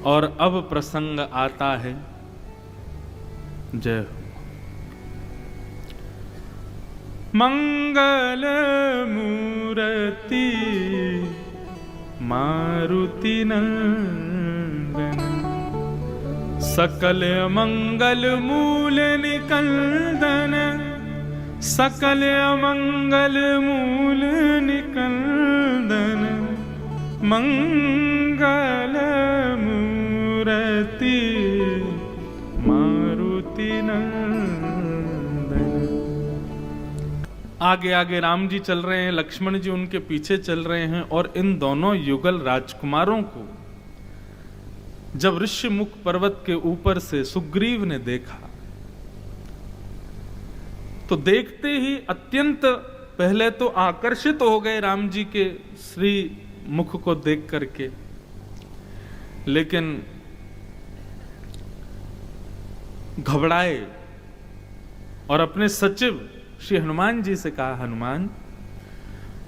और अब प्रसंग आता है, जय हो। मंगल मूर्ति मारुति नंदन, सकल मंगल मूल निकंदन, सकल मंगल मूल निकंदन, मंगल मूर्ति मारुति नंदन। आगे आगे राम जी चल रहे हैं, लक्ष्मण जी उनके पीछे चल रहे हैं, और इन दोनों युगल राजकुमारों को जब ऋष्यमुख पर्वत के ऊपर से सुग्रीव ने देखा तो देखते ही अत्यंत पहले तो आकर्षित हो गए राम जी के श्री मुख को देख करके, लेकिन घबराए और अपने सचिव श्री हनुमान जी से कहा, हनुमान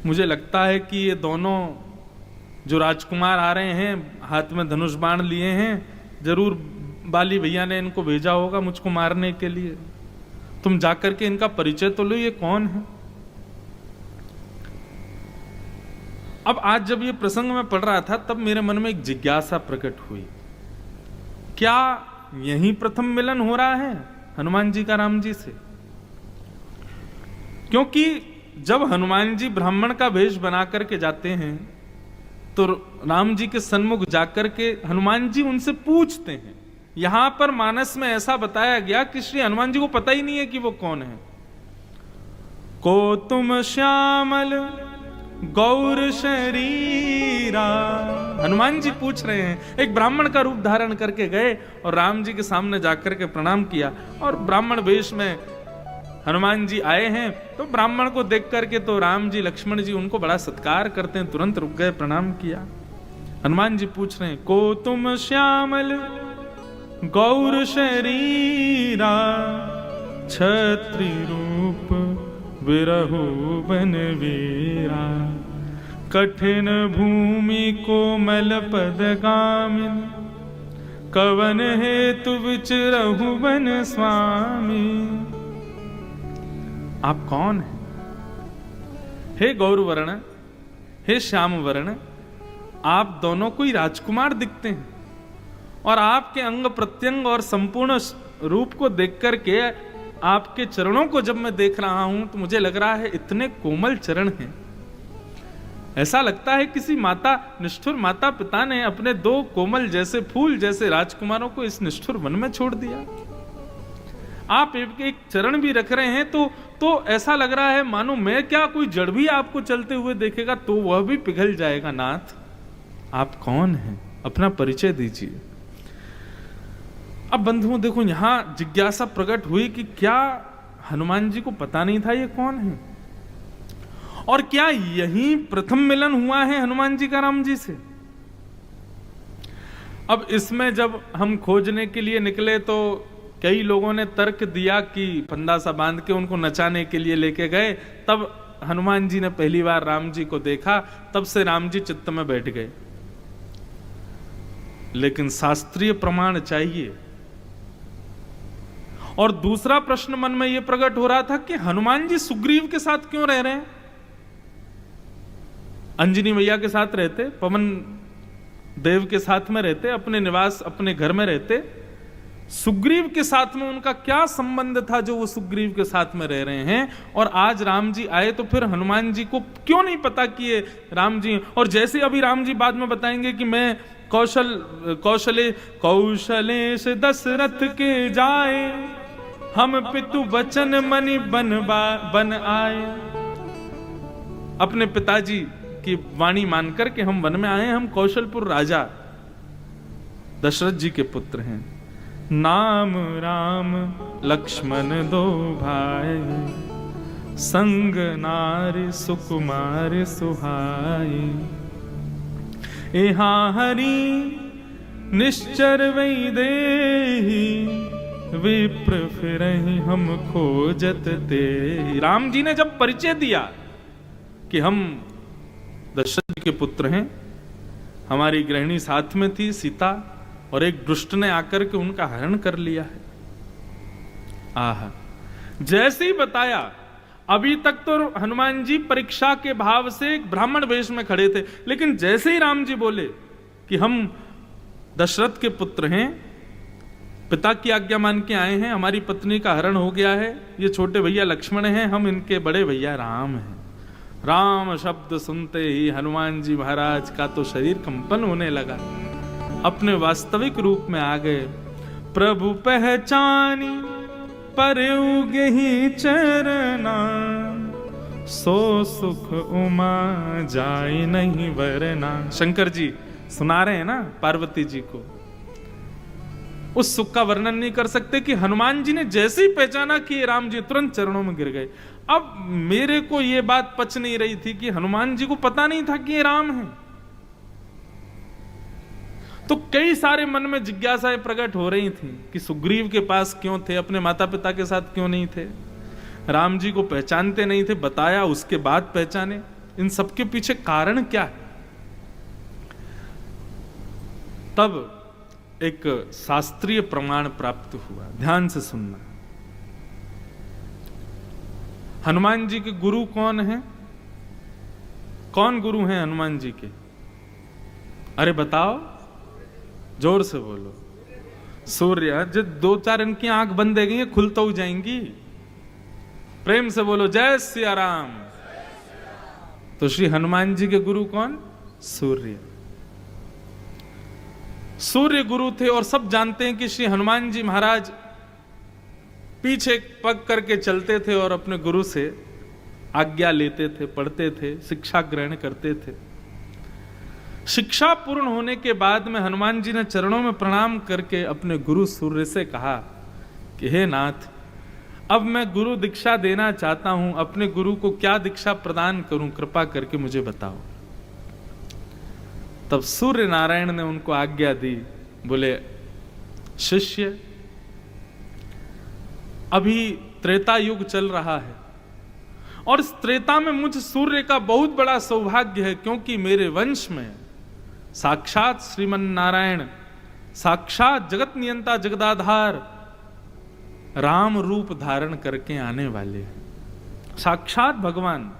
मुझे लगता है कि ये दोनों जो राजकुमार आ रहे हैं हाथ में धनुष बाण लिए हैं, जरूर बाली भैया ने इनको भेजा होगा मुझको मारने के लिए, तुम जाकर के इनका परिचय तो लो, ये कौन है। अब आज जब ये प्रसंग में पढ़ रहा था तब मेरे मन में एक जिज्ञासा प्रकट हुई, क्या यही प्रथम मिलन हो रहा है हनुमान जी का राम जी से? क्योंकि जब हनुमान जी ब्राह्मण का वेश बना करके जाते हैं तो राम जी के सन्मुख जाकर के हनुमान जी उनसे पूछते हैं। यहां पर मानस में ऐसा बताया गया कि श्री हनुमान जी को पता ही नहीं है कि वो कौन है। को तुम श्यामल गौर शरीरा, हनुमान जी पूछ रहे हैं। एक ब्राह्मण का रूप धारण करके गए और राम जी के सामने जाकर के प्रणाम किया, और ब्राह्मण वेश में हनुमान जी आए हैं तो ब्राह्मण को देख करके तो राम जी लक्ष्मण जी उनको बड़ा सत्कार करते हैं, तुरंत रुक गए, प्रणाम किया। हनुमान जी पूछ रहे हैं, को तुम श्यामल गौर शरीरा, छत्री रूप विरहु बनवीरा, कठिन भूमि कोमल पद गामिन, कवन हेतु विचरहु बन स्वामी। आप कौन हैं? हे गौरवर्ण, हे श्याम वर्ण, आप दोनों कोई राजकुमार दिखते हैं, और आपके अंग प्रत्यंग और संपूर्ण रूप को देख करके आपके चरणों को जब मैं देख रहा हूं तो मुझे लग रहा है इतने कोमल चरण हैं, ऐसा लगता है किसी माता निष्ठुर माता पिता ने अपने दो कोमल जैसे फूल जैसे राजकुमारों को इस निष्ठुर वन में छोड़ दिया। आप एक चरण भी रख रहे हैं तो ऐसा लग रहा है मानो मैं क्या, कोई जड़ भी आपको चलते हुए देखेगा तो वह भी पिघल जाएगा। नाथ, आप कौन हैं? अपना परिचय दीजिए। अब बंधुओं देखो, यहां जिज्ञासा प्रकट हुई कि क्या हनुमान जी को पता नहीं था ये कौन है, और क्या यही प्रथम मिलन हुआ है हनुमान जी का राम जी से? अब इसमें जब हम खोजने के लिए निकले तो कई लोगों ने तर्क दिया कि फंदा सा बांध के उनको नचाने के लिए लेके गए, तब हनुमान जी ने पहली बार राम जी को देखा, तब से राम जी चित्त में बैठ गए। लेकिन शास्त्रीय प्रमाण चाहिए। और दूसरा प्रश्न मन में यह प्रकट हो रहा था कि हनुमान जी सुग्रीव के साथ क्यों रह रहे हैं? अंजनी मैया के साथ रहते, पवन देव के साथ में रहते, अपने निवास अपने घर में रहते, सुग्रीव के साथ में उनका क्या संबंध था जो वो सुग्रीव के साथ में रह रहे हैं? और आज राम जी आए तो फिर हनुमान जी को क्यों नहीं पता कि ये राम जी? और जैसे अभी राम जी बाद में बताएंगे कि मैं कौशले से दशरथ के जाए, हम पितु वचन मनि बन आए। अपने पिताजी की वाणी मानकर के हम वन में आए, हम कौशलपुर राजा दशरथ जी के पुत्र हैं। नाम राम लक्ष्मण दो भाई, संग नारी सुकुमार सुहाई। यहाँ हरि निश्चर वै देहि, विप्र फिरहि हम खोजत ते। राम जी ने जब परिचय दिया कि हम दशरथ जी के पुत्र हैं, हमारी गृहिणी साथ में थी सीता, और एक दुष्ट ने आकर के उनका हरण कर लिया है। आहा, जैसे ही बताया, अभी तक तो हनुमान जी परीक्षा के भाव से एक ब्राह्मण वेश में खड़े थे, लेकिन जैसे ही राम जी बोले कि हम दशरथ के पुत्र हैं, पिता की आज्ञा मान के आए हैं, हमारी पत्नी का हरण हो गया है, ये छोटे भैया लक्ष्मण हैं, हम इनके बड़े भैया राम हैं। राम शब्द सुनते ही हनुमान जी महाराज का तो शरीर कंपन होने लगा, अपने वास्तविक रूप में आ गए। प्रभु पहचानी परउगे ही चरना, सो सुख उमा जाए नहीं वरना। शंकर जी सुना रहे हैं ना पार्वती जी को, उस सुख का वर्णन नहीं कर सकते कि हनुमान जी ने जैसे ही पहचाना कि राम जी, तुरंत चरणों में गिर गए। अब मेरे को यह बात पच नहीं रही थी कि हनुमान जी को पता नहीं था कि ये राम है। तो कई सारे मन में जिज्ञासाएं प्रकट हो रही थी कि सुग्रीव के पास क्यों थे, अपने माता पिता के साथ क्यों नहीं थे, राम जी को पहचानते नहीं थे, बताया उसके बाद पहचाने, इन सबके पीछे कारण क्या है। तब एक शास्त्रीय प्रमाण प्राप्त हुआ, ध्यान से सुनना। हनुमान जी के गुरु कौन हैं? कौन गुरु हैं हनुमान जी के? अरे बताओ, जोर से बोलो। सूर्य। जो दो चार इनकी आंख बंद है गई, खुल तो जाएंगी। प्रेम से बोलो जय सिया राम। तो श्री हनुमान जी के गुरु कौन? सूर्य। सूर्य गुरु थे, और सब जानते हैं कि श्री हनुमान जी महाराज पीछे पग करके चलते थे और अपने गुरु से आज्ञा लेते थे, पढ़ते थे, शिक्षा ग्रहण करते थे। शिक्षा पूर्ण होने के बाद में हनुमान जी ने चरणों में प्रणाम करके अपने गुरु सूर्य से कहा कि हे नाथ, अब मैं गुरु दीक्षा देना चाहता हूं, अपने गुरु को क्या दीक्षा प्रदान करूं, कृपा करके मुझे बताओ। तब सूर्य नारायण ने उनको आज्ञा दी, बोले शिष्य, अभी त्रेता युग चल रहा है और इस त्रेता में मुझ सूर्य का बहुत बड़ा सौभाग्य है, क्योंकि मेरे वंश में साक्षात श्रीमन नारायण, साक्षात जगत नियंता जगदाधार राम रूप धारण करके आने वाले हैं, साक्षात भगवान।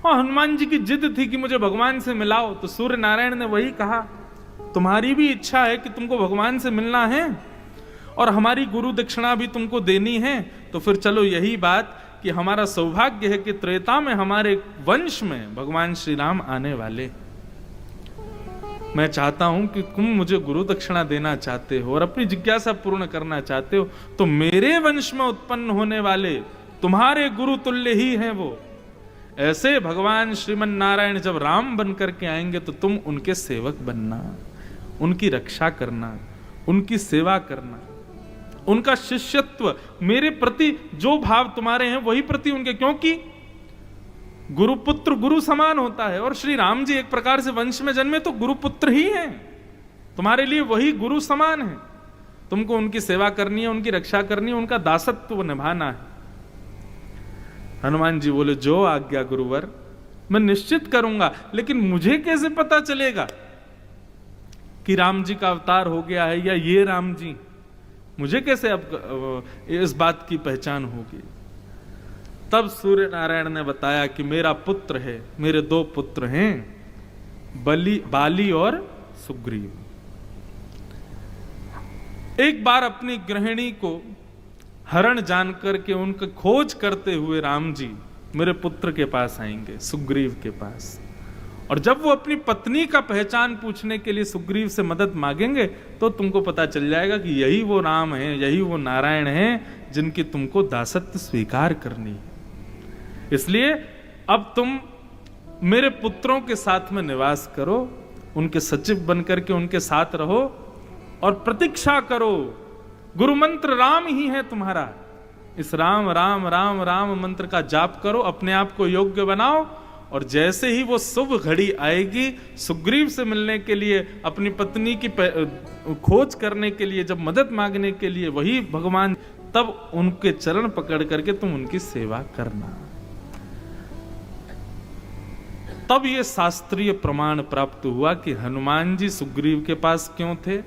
और हनुमान जी की जिद थी कि मुझे भगवान से मिलाओ, तो सूर्य नारायण ने वही कहा, तुम्हारी भी इच्छा है कि तुमको भगवान से मिलना है और हमारी गुरु दक्षिणा भी तुमको देनी है, तो फिर चलो यही बात कि हमारा सौभाग्य है कि त्रेता में हमारे वंश में भगवान श्री राम आने वाले। मैं चाहता हूं कि तुम मुझे गुरु दक्षिणा देना चाहते हो और अपनी जिज्ञासा पूर्ण करना चाहते हो, तो मेरे वंश में उत्पन्न होने वाले तुम्हारे गुरु तुल्य ही हैं वो। ऐसे भगवान श्रीमन नारायण जब राम बन करके आएंगे तो तुम उनके सेवक बनना, उनकी रक्षा करना, उनकी सेवा करना, उनका शिष्यत्व, मेरे प्रति जो भाव तुम्हारे हैं वही प्रति उनके, क्योंकि गुरुपुत्र गुरु समान होता है और श्री राम जी एक प्रकार से वंश में जन्मे तो गुरुपुत्र ही हैं, तुम्हारे लिए वही गुरु समान है। तुमको उनकी सेवा करनी है, उनकी रक्षा करनी है, उनका दासत्व निभाना है। हनुमान जी बोले जो आज्ञा गुरुवर, मैं निश्चित करूंगा, लेकिन मुझे कैसे पता चलेगा कि राम जी का अवतार हो गया है या ये राम जी, मुझे कैसे अब इस बात की पहचान होगी। तब सूर्य नारायण ने बताया कि मेरा पुत्र है, मेरे दो पुत्र हैं, बाली और सुग्रीव। एक बार अपनी गृहिणी को हरण जानकर के उनकी खोज करते हुए राम जी मेरे पुत्र के पास आएंगे, सुग्रीव के पास, और जब वो अपनी पत्नी का पहचान पूछने के लिए सुग्रीव से मदद मांगेंगे तो तुमको पता चल जाएगा कि यही वो राम है, यही वो नारायण है जिनकी तुमको दासत्व स्वीकार करनी है। इसलिए अब तुम मेरे पुत्रों के साथ में निवास करो, उनके सचिव बनकर के उनके साथ रहो और प्रतीक्षा करो। गुरु मंत्र राम ही है तुम्हारा, इस राम राम राम राम मंत्र का जाप करो, अपने आप को योग्य बनाओ, और जैसे ही वो शुभ घड़ी आएगी सुग्रीव से मिलने के लिए, अपनी पत्नी की खोज करने के लिए, जब मदद मांगने के लिए वही भगवान, तब उनके चरण पकड़ करके तुम उनकी सेवा करना। तब ये शास्त्रीय प्रमाण प्राप्त हुआ कि हनुमान जी सुग्रीव के पास क्यों थे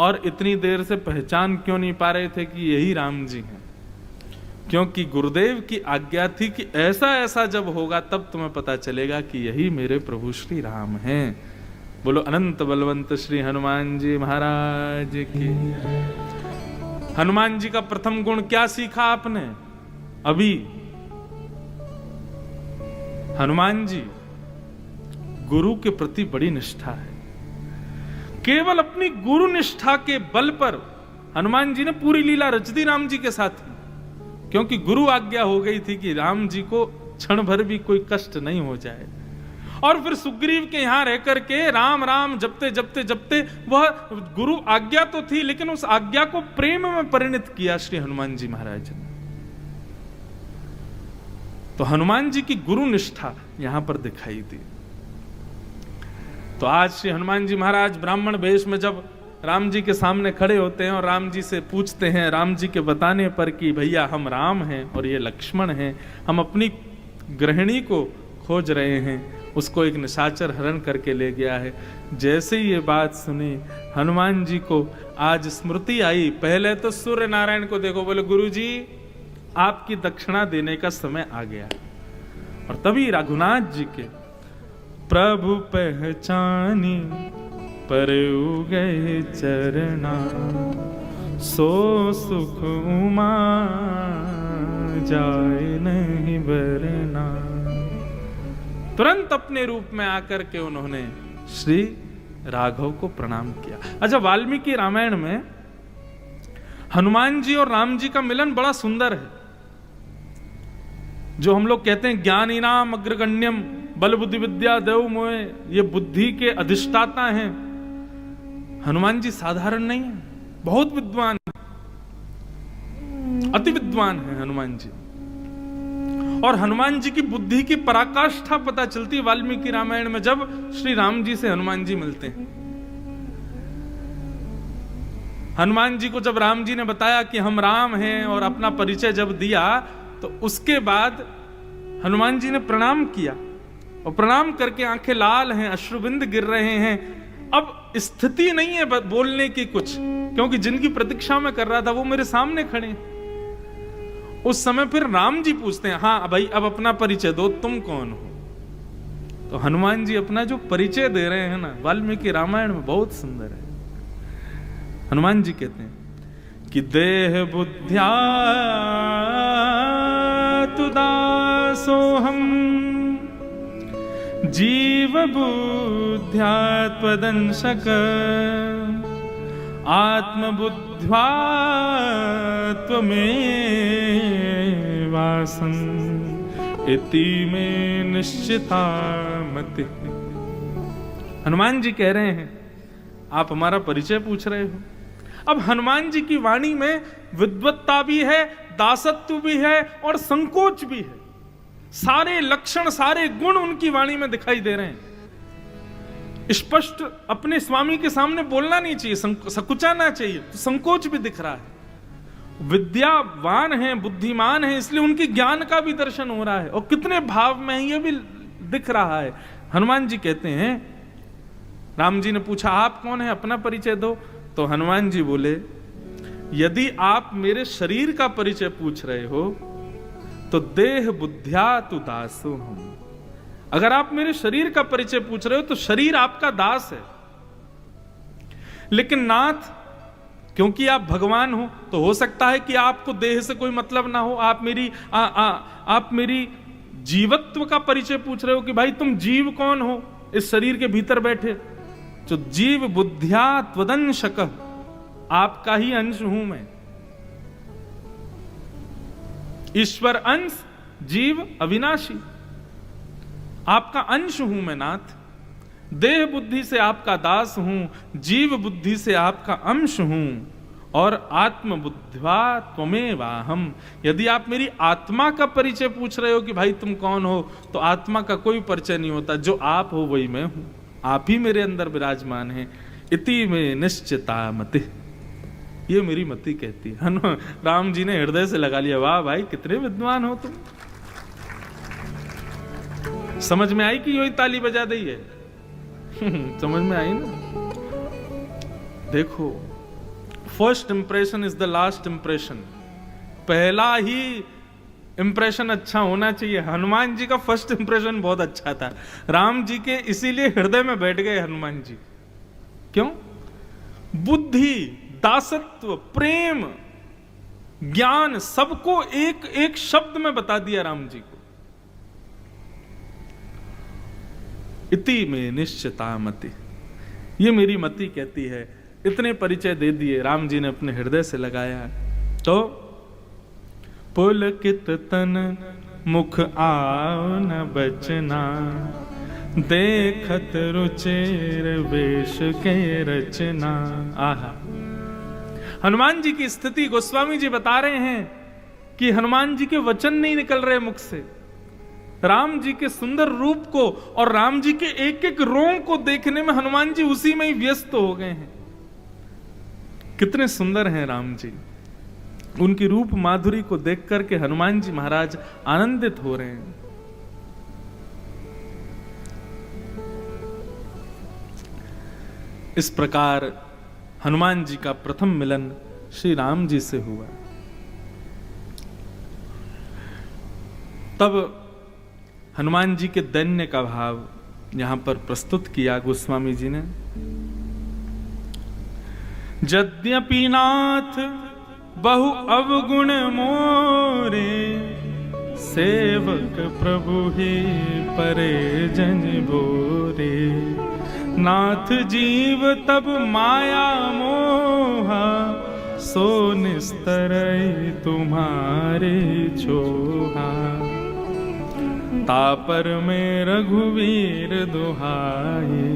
और इतनी देर से पहचान क्यों नहीं पा रहे थे कि यही राम जी हैं? क्योंकि गुरुदेव की आज्ञा थी कि ऐसा ऐसा जब होगा तब तुम्हें पता चलेगा कि यही मेरे प्रभु श्री राम हैं। बोलो अनंत बलवंत श्री हनुमान जी महाराज की। हनुमान जी का प्रथम गुण क्या सीखा आपने अभी? हनुमान जी गुरु के प्रति बड़ी निष्ठा है। केवल अपनी गुरु निष्ठा के बल पर हनुमान जी ने पूरी लीला रच दी राम जी के साथ, क्योंकि गुरु आज्ञा हो गई थी कि राम जी को क्षण भर भी कोई कष्ट नहीं हो जाए। और फिर सुग्रीव के यहां रह करके राम राम जपते जपते जपते, वह गुरु आज्ञा तो थी लेकिन उस आज्ञा को प्रेम में परिणत किया श्री हनुमान जी महाराज ने। तो हनुमान जी की गुरु निष्ठा यहां पर दिखाई दी। तो आज श्री हनुमान जी महाराज ब्राह्मण वेश में जब राम जी के सामने खड़े होते हैं और राम जी से पूछते हैं, राम जी के बताने पर कि भैया हम राम हैं और ये लक्ष्मण हैं, हम अपनी गृहिणी को खोज रहे हैं, उसको एक निशाचर हरण करके ले गया है। जैसे ही ये बात सुनी हनुमान जी को आज स्मृति आई। पहले तो सूर्य नारायण को देखो, बोले गुरुजी आपकी दक्षिणा देने का समय आ गया। और तभी रघुनाथ जी के प्रभु पहचानी परऊ गए चरना, सो सुख उमा जाए नहीं बरना। तुरंत अपने रूप में आकर के उन्होंने श्री राघव को प्रणाम किया। अच्छा, वाल्मीकि रामायण में हनुमान जी और राम जी का मिलन बड़ा सुंदर है। जो हम लोग कहते हैं ज्ञानी नाम अग्रगण्यम बल बुद्धि विद्या देव मोहे, ये बुद्धि के अधिष्ठाता हैं। हनुमान जी साधारण नहीं है, बहुत विद्वान, अति विद्वान है हनुमान जी। और हनुमान जी की बुद्धि की पराकाष्ठा पता चलती है वाल्मीकि रामायण में जब श्री राम जी से हनुमान जी मिलते हैं। हनुमान जी को जब राम जी ने बताया कि हम राम हैं और अपना परिचय जब दिया, तो उसके बाद हनुमान जी ने प्रणाम किया और प्रणाम करके आंखें लाल हैं, अश्रुबिंद गिर रहे हैं। अब स्थिति नहीं है बोलने की कुछ, क्योंकि जिनकी प्रतीक्षा में कर रहा था वो मेरे सामने खड़े हैं। उस समय फिर राम जी पूछते हैं, हाँ भाई अब अपना परिचय दो, तुम कौन हो? तो हनुमान जी अपना जो परिचय दे रहे हैं ना, वाल्मीकि रामायण में बहुत सुंदर है। हनुमान जी कहते हैं कि देह बुद्ध्या तु दासोहम जीव बुद्ध्या त्वदंशक आत्मबुद्ध्या त्वमेवासं इति में निश्चिता मति। हनुमान जी कह रहे हैं आप हमारा परिचय पूछ रहे हो। अब हनुमान जी की वाणी में विद्वत्ता भी है, दासत्व भी है और संकोच भी है। सारे लक्षण, सारे गुण उनकी वाणी में दिखाई दे रहे हैं। स्पष्ट अपने स्वामी के सामने बोलना नहीं चाहिए, सकुचाना चाहिए, तो संकोच भी दिख रहा है। विद्यावान है, बुद्धिमान है, इसलिए उनकी ज्ञान का भी दर्शन हो रहा है और कितने भाव में है ये भी दिख रहा है। हनुमान जी कहते हैं, राम जी ने पूछा आप कौन है, अपना परिचय दो। तो हनुमान जी बोले, यदि आप मेरे शरीर का परिचय पूछ रहे हो तो देह बुद्ध्या तु दासो हूं। अगर आप मेरे शरीर का परिचय पूछ रहे हो तो शरीर आपका दास है। लेकिन नाथ, क्योंकि आप भगवान हो तो हो सकता है कि आपको देह से कोई मतलब ना हो। आप मेरी जीवत्व का परिचय पूछ रहे हो कि भाई तुम जीव कौन हो इस शरीर के भीतर बैठे। तो जीव बुद्ध्या त्वदंशक, आपका ही अंश हूं मैं। ईश्वर अंश, जीव अविनाशी, आपका अंश हूं मैं नाथ। देह बुद्धि से आपका दास हूं, जीव बुद्धि से आपका अंश हूं और आत्म बुद्ध्या त्वमेवाहम्। यदि आप मेरी आत्मा का परिचय पूछ रहे हो कि भाई तुम कौन हो, तो आत्मा का कोई परिचय नहीं होता। जो आप हो वही मैं हूं, आप ही मेरे अंदर विराजमान हैं। इति में निश्चिता मति, ये मेरी मति कहती है। राम जी ने हृदय से लगा लिया, वाह भाई कितने विद्वान हो तुम। समझ में आई कि यही ताली बजा दी है? समझ में आई ना। देखो first impression is the last impression. पहला ही इंप्रेशन अच्छा होना चाहिए। हनुमान जी का फर्स्ट इंप्रेशन बहुत अच्छा था, राम जी के, इसीलिए हृदय में बैठ गए हनुमान जी। क्यों? बुद्धि, दासत्व, प्रेम, ज्ञान, सबको एक एक शब्द में बता दिया राम जी को। इति में निश्चिता मति, ये मेरी मति कहती है। इतने परिचय दे दिए राम जी ने अपने हृदय से लगाया। तो पुलकित तन मुख आओ न बचना, देखत रुचेर वेश के रचना। आहा, हनुमान जी की स्थिति गोस्वामी जी बता रहे हैं कि हनुमान जी के वचन नहीं निकल रहे मुख से। राम जी के सुंदर रूप को और राम जी के एक एक रोम को देखने में हनुमान जी उसी में ही व्यस्त हो गए हैं। कितने सुंदर हैं राम जी, उनकी रूप माधुरी को देख करके हनुमान जी महाराज आनंदित हो रहे हैं। इस प्रकार हनुमान जी का प्रथम मिलन श्री राम जी से हुआ। तब हनुमान जी के दैन्य का भाव यहां पर प्रस्तुत किया गोस्वामी जी ने। यद्यपि नाथ बहु अवगुण मोरे, सेवक प्रभु ही परे जन बोरे। नाथ जीव तब माया मोहा, सो निस्तरई तुम्हारे छोहा। तापर में रघुवीर दुहाई,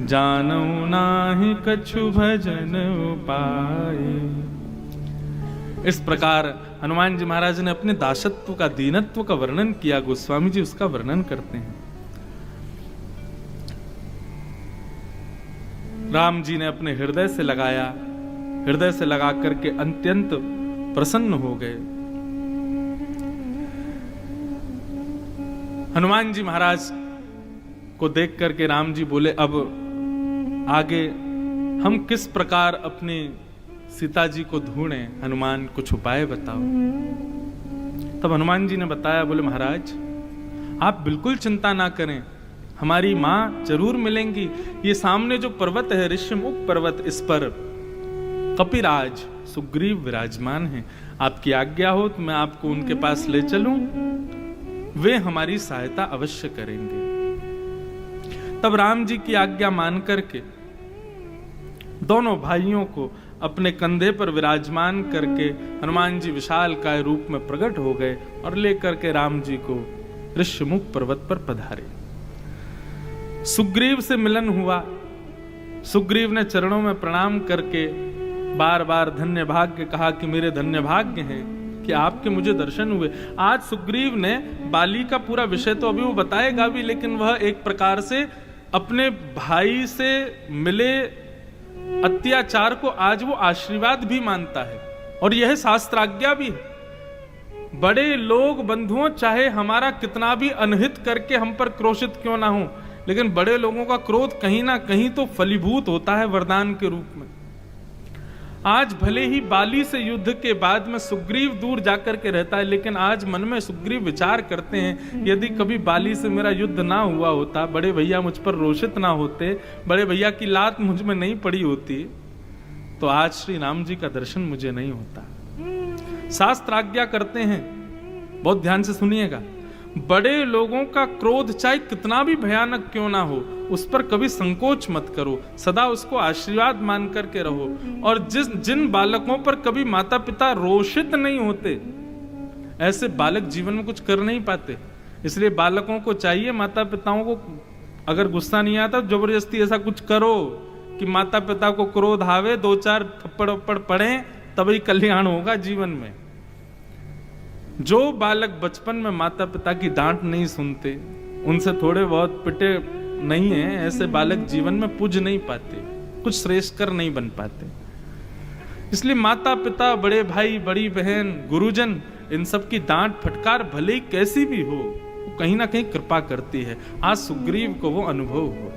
जानऊ नाहि कछु भजन उपाय। इस प्रकार हनुमान जी महाराज ने अपने दासत्व का, दीनत्व का वर्णन किया। गोस्वामी जी उसका वर्णन करते हैं। राम जी ने अपने हृदय से लगाया, हृदय से लगा करके अत्यंत प्रसन्न हो गए। हनुमान जी महाराज को देख करके राम जी बोले, अब आगे हम किस प्रकार अपनी सीता जी को ढूंढें? हनुमान कुछ उपाय बताओ। तब हनुमान जी ने बताया, बोले महाराज आप बिल्कुल चिंता ना करें, हमारी मां जरूर मिलेंगी। ये सामने जो पर्वत है ऋष्यमुख पर्वत, इस पर कपिराज सुग्रीव विराजमान है। आपकी आज्ञा हो तो मैं आपको उनके पास ले चलूं, वे हमारी सहायता अवश्य करेंगे। तब राम जी की आज्ञा मान करके दोनों भाइयों को अपने कंधे पर विराजमान करके हनुमान जी विशाल काय रूप में प्रकट हो गए और लेकर के राम जी को ऋष्यमुख पर्वत पर पधारे। सुग्रीव से मिलन हुआ। सुग्रीव ने चरणों में प्रणाम करके बार बार धन्य भाग्य कहा कि मेरे धन्य भाग्य हैं कि आपके मुझे दर्शन हुए। आज सुग्रीव ने बाली का पूरा विषय तो अभी वो बताएगा भी, लेकिन वह एक प्रकार से अपने भाई से मिले अत्याचार को आज वो आशीर्वाद भी मानता है, और यह शास्त्राज्ञा भी है। बड़े लोग बंधुओं चाहे हमारा कितना भी अनहित करके हम पर क्रोशित क्यों ना हो, लेकिन बड़े लोगों का क्रोध कहीं ना कहीं तो फलीभूत होता है वरदान के रूप में। आज भले ही बाली से युद्ध के बाद में सुग्रीव दूर जाकर के रहता है, लेकिन आज मन में सुग्रीव विचार करते हैं, यदि कभी बाली से मेरा युद्ध ना हुआ होता, बड़े भैया मुझ पर रोषित ना होते, बड़े भैया की लात मुझ में नहीं पड़ी होती, तो आज श्री राम जी का दर्शन मुझे नहीं होता। शास्त्र आज्ञा करते हैं, बहुत ध्यान से सुनिएगा, बड़े लोगों का क्रोध चाहे कितना भी भयानक क्यों ना हो, उस पर कभी संकोच मत करो, सदा उसको आशीर्वाद मान करके रहो। और जिन बालकों पर कभी माता पिता रोषित नहीं होते, ऐसे बालक जीवन में कुछ कर नहीं पाते। इसलिए बालकों को चाहिए, माता पिताओं को अगर गुस्सा नहीं आता तो जबरदस्ती ऐसा कुछ करो कि माता पिता को क्रोध आवे, 2-4 थप्पड़ वप्पड़ पड़े, तभी कल्याण होगा जीवन में। जो बालक बचपन में माता पिता की डांट नहीं सुनते, उनसे थोड़े बहुत पिटे नहीं है, ऐसे बालक जीवन में पूज नहीं पाते, कुछ श्रेष्ठकर नहीं बन पाते। इसलिए माता पिता, बड़े भाई, बड़ी बहन, गुरुजन, इन सब की डांट फटकार भले ही कैसी भी हो, वो कहीं ना कहीं कृपा करती है। आज सुग्रीव को वो अनुभव हुआ।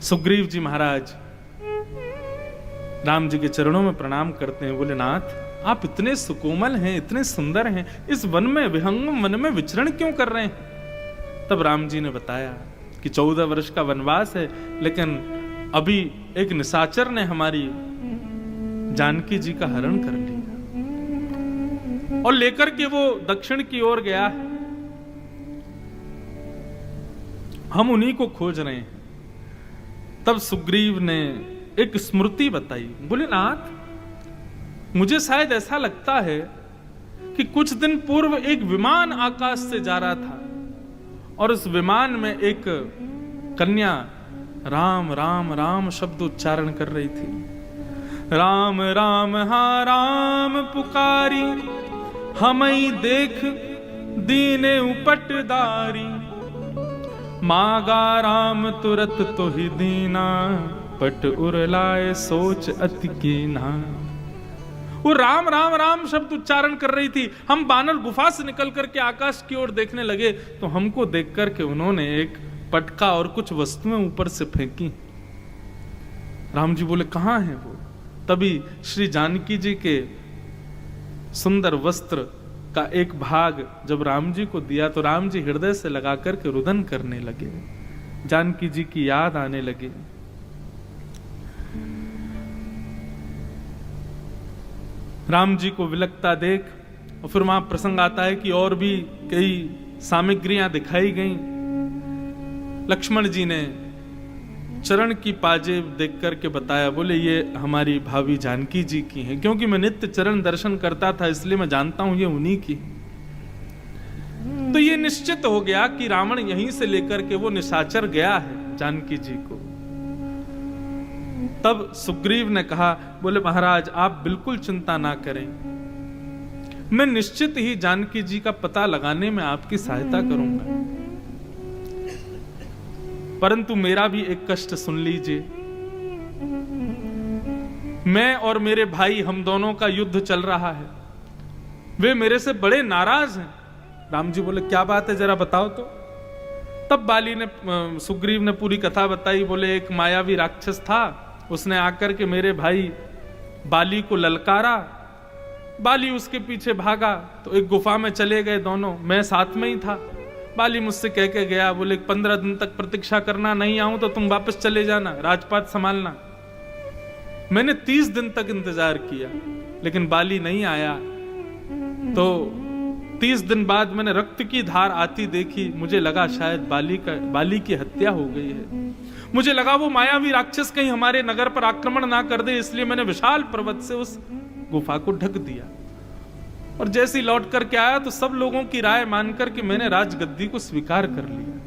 सुग्रीव जी महाराज राम जी के चरणों में प्रणाम करते हैं, बोले नाथ आप इतने सुकोमल हैं, इतने सुंदर हैं, इस वन में, विहंगम वन में विचरण क्यों कर रहे हैं? तब राम जी ने बताया कि 14 वर्ष का वनवास है, लेकिन अभी एक निशाचर ने हमारी जानकी जी का हरण कर लिया और लेकर के वो दक्षिण की ओर गया है, हम उन्हीं को खोज रहे हैं। तब सुग्रीव ने एक स्मृति बताई, बोले नाथ मुझे शायद ऐसा लगता है कि कुछ दिन पूर्व एक विमान आकाश से जा रहा था और उस विमान में एक कन्या राम राम राम शब्द उच्चारण कर रही थी। राम राम हा राम पुकारी, हमई देख दीने उपटदारी, मागा राम तुरत तो ही दीना, पट उरलाए सोच अति कीना। वो राम राम राम शब्द उच्चारण कर रही थी। हम बानर गुफा से निकल करके आकाश की ओर देखने लगे तो हमको देख करके उन्होंने एक पटका और कुछ वस्तुएं ऊपर से फेंकी। राम जी बोले कहां है वो? तभी श्री जानकी जी के सुंदर वस्त्र का एक भाग जब राम जी को दिया तो राम जी हृदय से लगा करके रुदन करने लगे, जानकी जी की याद आने लगी। राम जी को विलकता देख और फिर वहां प्रसंग आता है कि और भी कई सामग्रियां दिखाई गईं। लक्ष्मण जी ने चरण की पाजेब देख करके बताया, बोले ये हमारी भाभी जानकी जी की हैं, क्योंकि मैं नित्य चरण दर्शन करता था इसलिए मैं जानता हूं ये उन्हीं की। तो ये निश्चित हो गया कि रावण यहीं से लेकर के वो निशाचर गया है जानकी जी को। तब सुग्रीव ने कहा, बोले महाराज आप बिल्कुल चिंता ना करें, मैं निश्चित ही जानकी जी का पता लगाने में आपकी सहायता करूंगा, परंतु मेरा भी एक कष्ट सुन लीजिए। मैं और मेरे भाई हम दोनों का युद्ध चल रहा है, वे मेरे से बड़े नाराज हैं। राम जी बोले क्या बात है जरा बताओ तो। तब बाली ने सुग्रीव ने पूरी कथा बताई। बोले एक मायावी राक्षस था, उसने आकर के मेरे भाई बाली को ललकारा, बाली उसके पीछे भागा तो एक गुफा में चले गए दोनों, मैं साथ में ही था। बाली मुझसे कह के गया, बोले 15 दिन तक प्रतीक्षा करना, नहीं आऊं तो तुम वापस चले जाना, राजपाट संभालना। मैंने 30 दिन तक इंतजार किया लेकिन बाली नहीं आया, तो 30 दिन बाद मैंने रक्त की धार आती देखी, मुझे लगा शायद बाली की हत्या हो गई है। मुझे लगा वो मायावी राक्षस कहीं हमारे नगर पर आक्रमण ना कर दे, इसलिए मैंने विशाल पर्वत से उस गुफा को ढक दिया। और जैसे ही लौट करके आया तो सब लोगों की राय मानकर के मैंने राजगद्दी को स्वीकार कर लिया।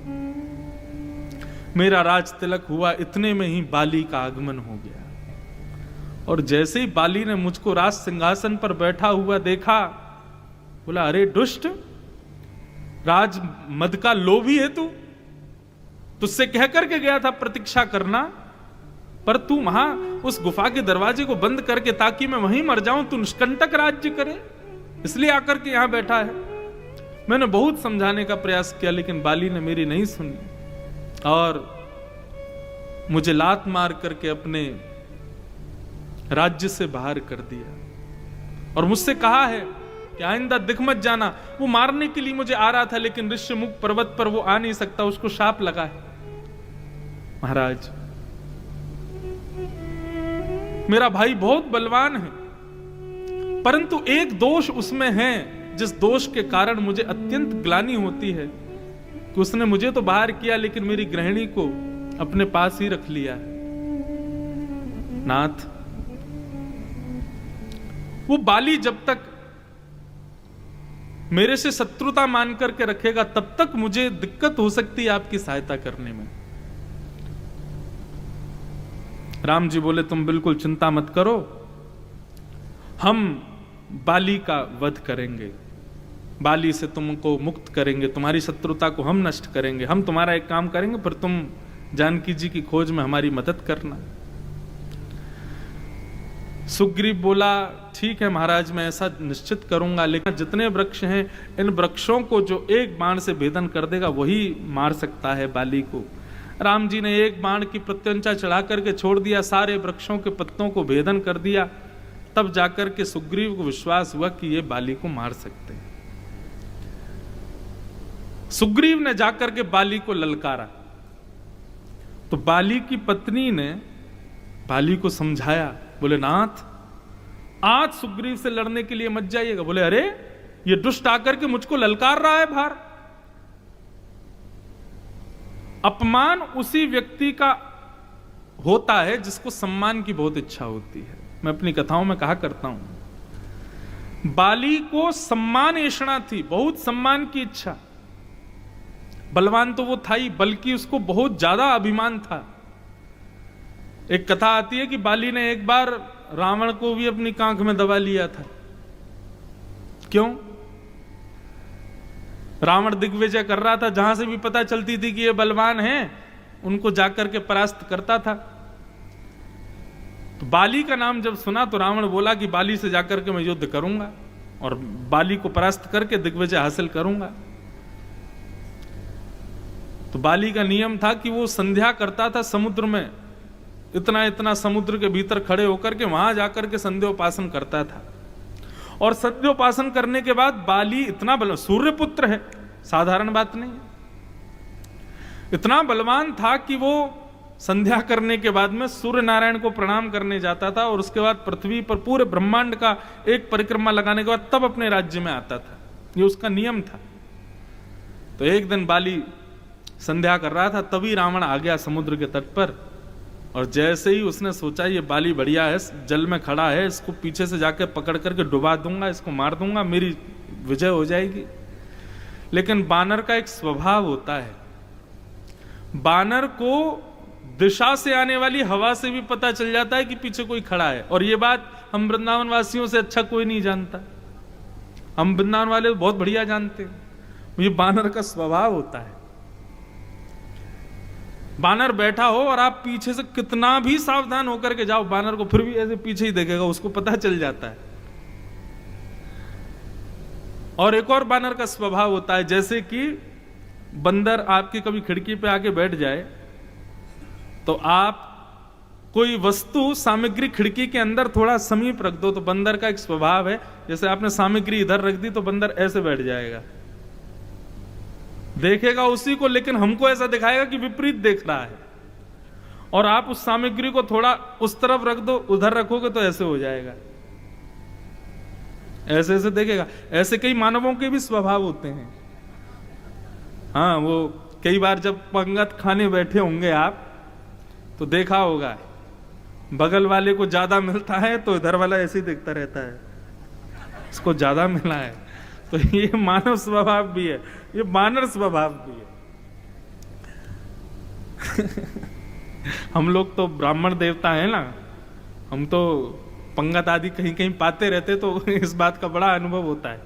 मेरा राज तिलक हुआ, इतने में ही बाली का आगमन हो गया। और जैसे ही बाली ने मुझको राज सिंहासन पर बैठा हुआ देखा, बोला अरे दुष्ट, राज मद का लोभी है तू, तुझसे कह करके गया था प्रतीक्षा करना, पर तू वहां उस गुफा के दरवाजे को बंद करके ताकि मैं वहीं मर जाऊं, तू निष्कंटक राज्य करे, इसलिए आकर के यहां बैठा है। मैंने बहुत समझाने का प्रयास किया लेकिन बाली ने मेरी नहीं सुनी और मुझे लात मार करके अपने राज्य से बाहर कर दिया और मुझसे कहा है कि आइंदा दिख मत जाना। वो मारने के लिए मुझे आ रहा था लेकिन ऋष्यमुख पर्वत पर वो आ नहीं सकता, उसको शाप लगा है। महाराज मेरा भाई बहुत बलवान है, परंतु एक दोष उसमें है जिस दोष के कारण मुझे अत्यंत ग्लानि होती है कि उसने मुझे तो बाहर किया लेकिन मेरी गृहिणी को अपने पास ही रख लिया है। नाथ, वो बाली जब तक मेरे से शत्रुता मान करके रखेगा तब तक मुझे दिक्कत हो सकती है आपकी सहायता करने में। राम जी बोले तुम बिल्कुल चिंता मत करो, हम बाली का वध करेंगे, बाली से तुमको मुक्त करेंगे, तुम्हारी शत्रुता को हम नष्ट करेंगे। हम तुम्हारा एक काम करेंगे पर तुम जानकी जी की खोज में हमारी मदद करना। सुग्रीव बोला ठीक है महाराज, मैं ऐसा निश्चित करूंगा, लेकिन जितने वृक्ष हैं इन वृक्षों को जो एक बाण से भेदन कर देगा वही मार सकता है बाली को। राम जी ने एक बाण की प्रत्यंचा चढ़ा करके छोड़ दिया, सारे वृक्षों के पत्तों को भेदन कर दिया। तब जाकर के सुग्रीव को विश्वास हुआ कि ये बाली को मार सकते हैं। सुग्रीव ने जाकर के बाली को ललकारा, तो बाली की पत्नी ने बाली को समझाया, बोले नाथ आज सुग्रीव से लड़ने के लिए मत जाइएगा। बोले अरे ये दुष्ट आकर के मुझको ललकार रहा है बाहर। अपमान उसी व्यक्ति का होता है जिसको सम्मान की बहुत इच्छा होती है। मैं अपनी कथाओं में कहा करता हूं, बाली को सम्मान ऐषणा थी, बहुत सम्मान की इच्छा। बलवान तो वो था ही, बल्कि उसको बहुत ज्यादा अभिमान था। एक कथा आती है कि बाली ने एक बार रावण को भी अपनी कांख में दबा लिया था। क्यों? रावण दिग्विजय कर रहा था, जहां से भी पता चलती थी कि ये बलवान है, उनको जाकर के परास्त करता था। तो बाली का नाम जब सुना तो रावण बोला कि बाली से जाकर के मैं युद्ध करूंगा और बाली को परास्त करके दिग्विजय हासिल करूंगा। तो बाली का नियम था कि वो संध्या करता था समुद्र में, इतना इतना समुद्र के भीतर खड़े होकर के वहां जाकर के संध्योपासन करता था। और संध्योपासन करने के बाद बाली इतना बल, सूर्य पुत्र है, साधारण बात नहीं है, इतना बलवान था कि वो संध्या करने के बाद में सूर्य नारायण को प्रणाम करने जाता था और उसके बाद पृथ्वी पर पूरे ब्रह्मांड का एक परिक्रमा लगाने के बाद तब अपने राज्य में आता था। ये उसका नियम था। तो एक दिन बाली संध्या कर रहा था, तभी रावण आ गया समुद्र के तट पर। और जैसे ही उसने सोचा ये बाली बढ़िया है, जल में खड़ा है, इसको पीछे से जाके पकड़ करके डुबा दूंगा, इसको मार दूंगा, मेरी विजय हो जाएगी। लेकिन बानर का एक स्वभाव होता है, बानर को दिशा से आने वाली हवा से भी पता चल जाता है कि पीछे कोई खड़ा है। और ये बात हम वृंदावन वासियों से अच्छा कोई नहीं जानता, हम वृंदावन वाले बहुत बढ़िया जानते हैं। ये बानर का स्वभाव होता है। बानर बैठा हो और आप पीछे से कितना भी सावधान होकर के जाओ, बानर को फिर भी ऐसे पीछे ही देखेगा, उसको पता चल जाता है। और एक और बानर का स्वभाव होता है, जैसे कि बंदर आपकी कभी खिड़की पे आके बैठ जाए तो आप कोई वस्तु सामग्री खिड़की के अंदर थोड़ा समीप रख दो, तो बंदर का एक स्वभाव है, जैसे आपने सामग्री इधर रख दी तो बंदर ऐसे बैठ जाएगा, देखेगा उसी को, लेकिन हमको ऐसा दिखाएगा कि विपरीत देख रहा है। और आप उस सामग्री को थोड़ा उस तरफ रख दो, उधर रखोगे तो ऐसे हो जाएगा, ऐसे ऐसे देखेगा। ऐसे कई मानवों के भी स्वभाव होते हैं। हाँ, वो कई बार जब पंगत खाने बैठे होंगे आप तो देखा होगा, बगल वाले को ज्यादा मिलता है तो इधर वाला ऐसे ही देखता रहता है, इसको ज्यादा मिला है। तो ये मानव स्वभाव भी है, ये बानर स्वभाव भी है। हम लोग तो ब्राह्मण देवता है ना, हम तो पंगत आदि कहीं कहीं पाते रहते, तो इस बात का बड़ा अनुभव होता है।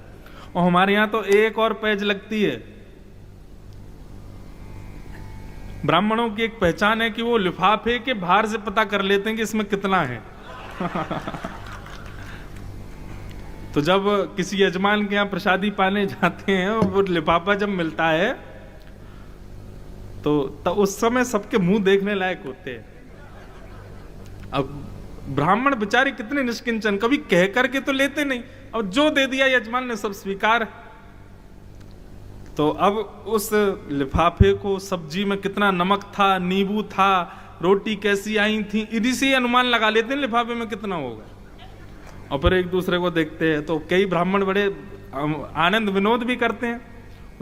और हमारे यहां तो एक और पैज लगती है। ब्राह्मणों की एक पहचान है कि वो लिफाफे के बाहर से पता कर लेते हैं कि इसमें कितना है। तो जब किसी यजमान के यहाँ प्रसादी पाने जाते हैं, वो लिफाफा जब मिलता है तो उस समय सबके मुंह देखने लायक होते हैं। अब ब्राह्मण बेचारे कितने निष्किंचन, कभी कह करके तो लेते नहीं, अब जो दे दिया यजमान ने सब स्वीकार। तो अब उस लिफाफे को, सब्जी में कितना नमक था, नींबू था, रोटी कैसी आई थी, इन्हीं से अनुमान लगा लेते हैं लिफाफे में कितना होगा। और फिर एक दूसरे को देखते हैं तो कई ब्राह्मण बड़े आनंद विनोद भी करते हैं,